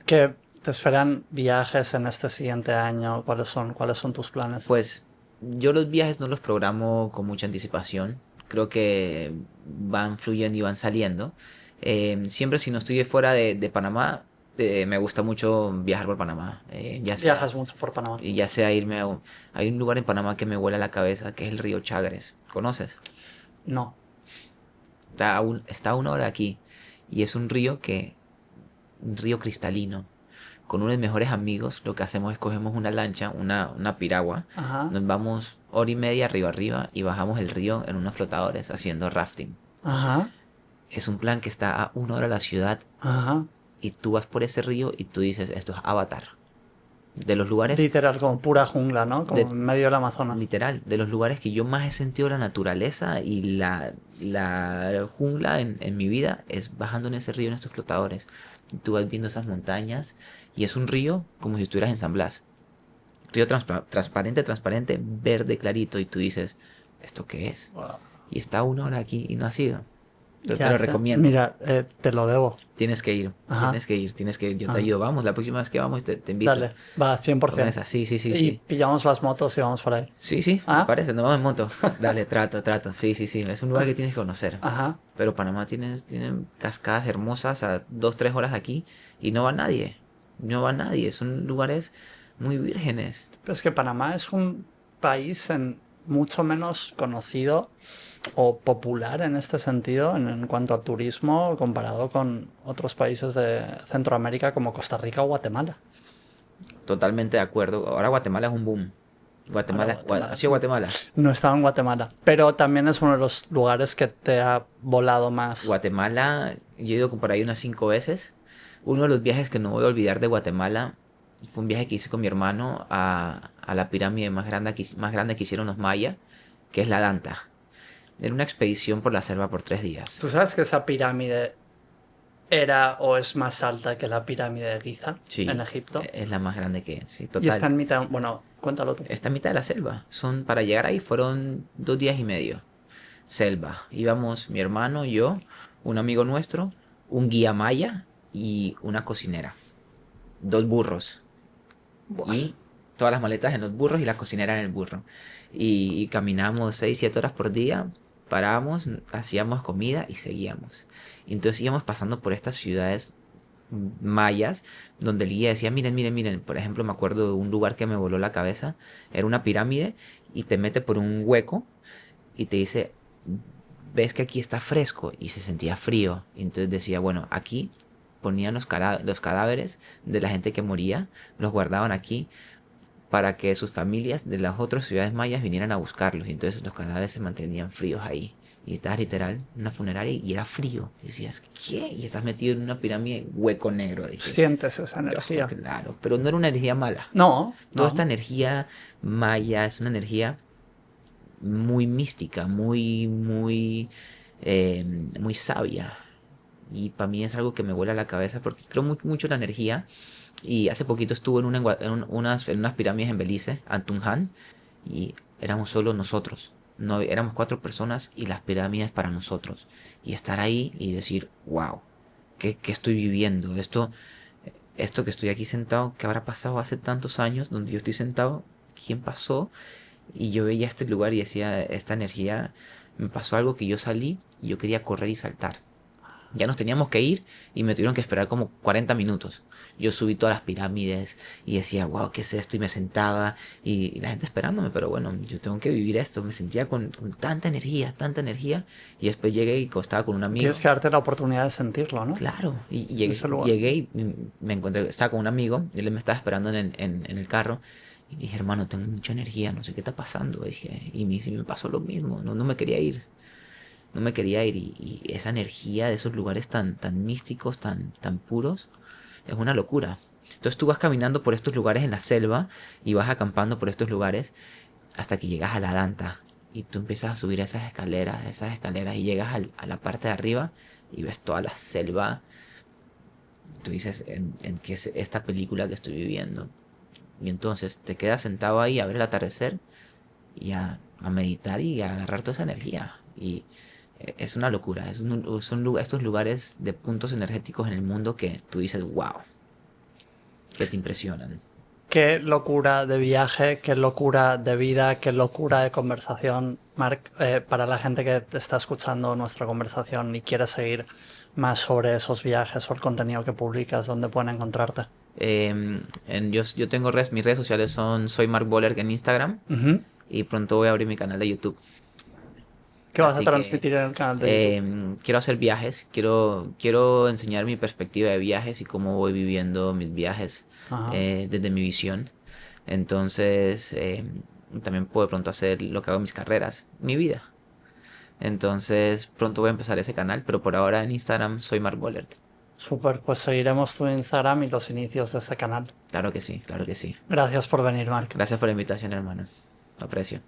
¿Qué te esperan viajes en este siguiente año? Cuáles son tus planes? Pues yo los viajes no los programo con mucha anticipación. Creo que van fluyendo y van saliendo. Siempre si no estoy fuera de Panamá, me gusta mucho viajar por Panamá. Viajas mucho por Panamá. Ya sea irme Hay un lugar en Panamá que me vuela la cabeza, que es el río Chagres. ¿Conoces? No. Está a una hora de aquí. Y es un río cristalino. Con uno de mis mejores amigos, lo que hacemos es cogemos una lancha, una piragua, Ajá. nos vamos hora y media arriba y bajamos el río en unos flotadores haciendo rafting. Ajá. Es un plan que está a una hora de la ciudad Ajá. y tú vas por ese río y tú dices, esto es Avatar. De los lugares, Literal, como pura jungla, ¿no? Como de, en medio del Amazonas. literal, de los lugares que yo más he sentido la naturaleza y la jungla en mi vida es bajando en ese río, en estos flotadores. Tú vas viendo esas montañas y es un río como si estuvieras en San Blas. Río transparente, verde clarito. Y tú dices, ¿esto qué es? Wow. Y está una hora aquí y no ha sido. Pero te Ya, lo recomiendo. mira, te lo debo. Tienes que ir, Ajá. tienes que ir. Yo te Ajá. ayudo. Vamos, la próxima vez que vamos te invito. Dale, va, Promesa, 100%. sí, sí, sí, Y sí. pillamos las motos y vamos por ahí. Sí, sí, me ¿Ah? parece, nos vamos en moto. Dale, trato. Sí, sí, sí. Es un lugar que tienes que conocer. Ajá. Pero Panamá tiene cascadas hermosas a 2, 3 horas aquí y no va nadie. No va nadie. Son lugares muy vírgenes. Pero es que Panamá es un país mucho menos conocido o popular en este sentido en cuanto al turismo comparado con otros países de Centroamérica como Costa Rica o Guatemala. Totalmente de acuerdo. Ahora Guatemala es un boom. Ahora ¿Ha Guatemala. sido Guatemala? No estaba en Guatemala, pero también es uno de los lugares que te ha volado más. Guatemala, yo he ido por ahí unas 5 veces. Uno de los viajes que no voy a olvidar de Guatemala fue un viaje que hice con mi hermano a la pirámide más grande que hicieron los mayas, que es la Danta. Era una expedición por la selva por 3 días. ¿Tú sabes que esa pirámide era o es más alta que la pirámide de Giza Sí, en Egipto? es la más grande que, sí, Y está total. en mitad, bueno, cuéntalo tú. Está en mitad de la selva. Para llegar ahí fueron 2 días y medio. Selva. Íbamos mi hermano, yo, un amigo nuestro, un guía maya y una cocinera. 2 burros. Buah. Y todas las maletas en los burros y la cocinera en el burro. Y caminamos 6, 7 horas por día, parábamos, hacíamos comida y seguíamos. Y entonces íbamos pasando por estas ciudades mayas donde el guía decía, miren. Por ejemplo, me acuerdo de un lugar que me voló la cabeza. Era una pirámide y te mete por un hueco y te dice, ves que aquí está fresco y se sentía frío. Y entonces decía, bueno, aquí ponían los cadáveres de la gente que moría, los guardaban aquí para que sus familias de las otras ciudades mayas vinieran a buscarlos. Y entonces los cadáveres se mantenían fríos ahí. Y estás literal en una funeraria y era frío. Y decías, ¿qué? Y estás metido en una pirámide hueco negro. Dije, Sientes esa energía. claro, pero no era una energía mala. No, Toda no. esta energía maya es una energía muy mística, muy sabia. Y para mí es algo que me vuela la cabeza porque creo mucho en la energía. Y hace poquito estuve en unas pirámides en Belice, Antunjan, y éramos solo nosotros. No, éramos 4 personas y las pirámides para nosotros. Y estar ahí y decir, wow, ¿qué estoy viviendo? Esto que estoy aquí sentado, ¿qué habrá pasado hace tantos años donde yo estoy sentado? ¿Quién pasó? Y yo veía este lugar y decía, esta energía, me pasó algo que yo salí y yo quería correr y saltar. Ya nos teníamos que ir y me tuvieron que esperar como 40 minutos. Yo subí todas las pirámides y decía, wow, ¿qué es esto? Y me sentaba y la gente esperándome, pero bueno, yo tengo que vivir esto. Me sentía con tanta energía. Y después llegué y estaba con un amigo. Tienes que darte la oportunidad de sentirlo, ¿no? Claro, y Ese lugar. llegué y me encontré, estaba con un amigo, y él me estaba esperando en el carro. Y dije, hermano, tengo mucha energía, no sé qué está pasando. Dije, y me pasó lo mismo, no me quería ir. No me quería ir y esa energía de esos lugares tan místicos, tan puros, es una locura. Entonces tú vas caminando por estos lugares en la selva y vas acampando por estos lugares hasta que llegas a la Danta y tú empiezas a subir esas escaleras y llegas a la parte de arriba y ves toda la selva. Tú dices, ¿en qué es esta película que estoy viviendo? Y entonces te quedas sentado ahí a ver el atardecer y a meditar y a agarrar toda esa energía. Y es una locura. Estos lugares de puntos energéticos en el mundo que tú dices, wow, que te impresionan. Qué locura de viaje, qué locura de vida, qué locura de conversación. Marc, para la gente que está escuchando nuestra conversación y quiere seguir más sobre esos viajes o el contenido que publicas, ¿dónde pueden encontrarte? Yo tengo mis redes sociales son Soy Mark Boller en Instagram Ujú. y pronto voy a abrir mi canal de YouTube. ¿Qué vas a Así que transmitir en el canal de YouTube? quiero hacer viajes, quiero enseñar mi perspectiva de viajes y cómo voy viviendo mis viajes Ajá. desde mi visión. Entonces, también puedo de pronto hacer lo que hago en mis carreras, mi vida. Entonces, pronto voy a empezar ese canal, pero por ahora en Instagram soy Mark Bollert. Súper, pues seguiremos tu Instagram y los inicios de ese canal. Claro que sí, claro que sí. Gracias por venir, Marc. Gracias por la invitación, hermano. Lo aprecio.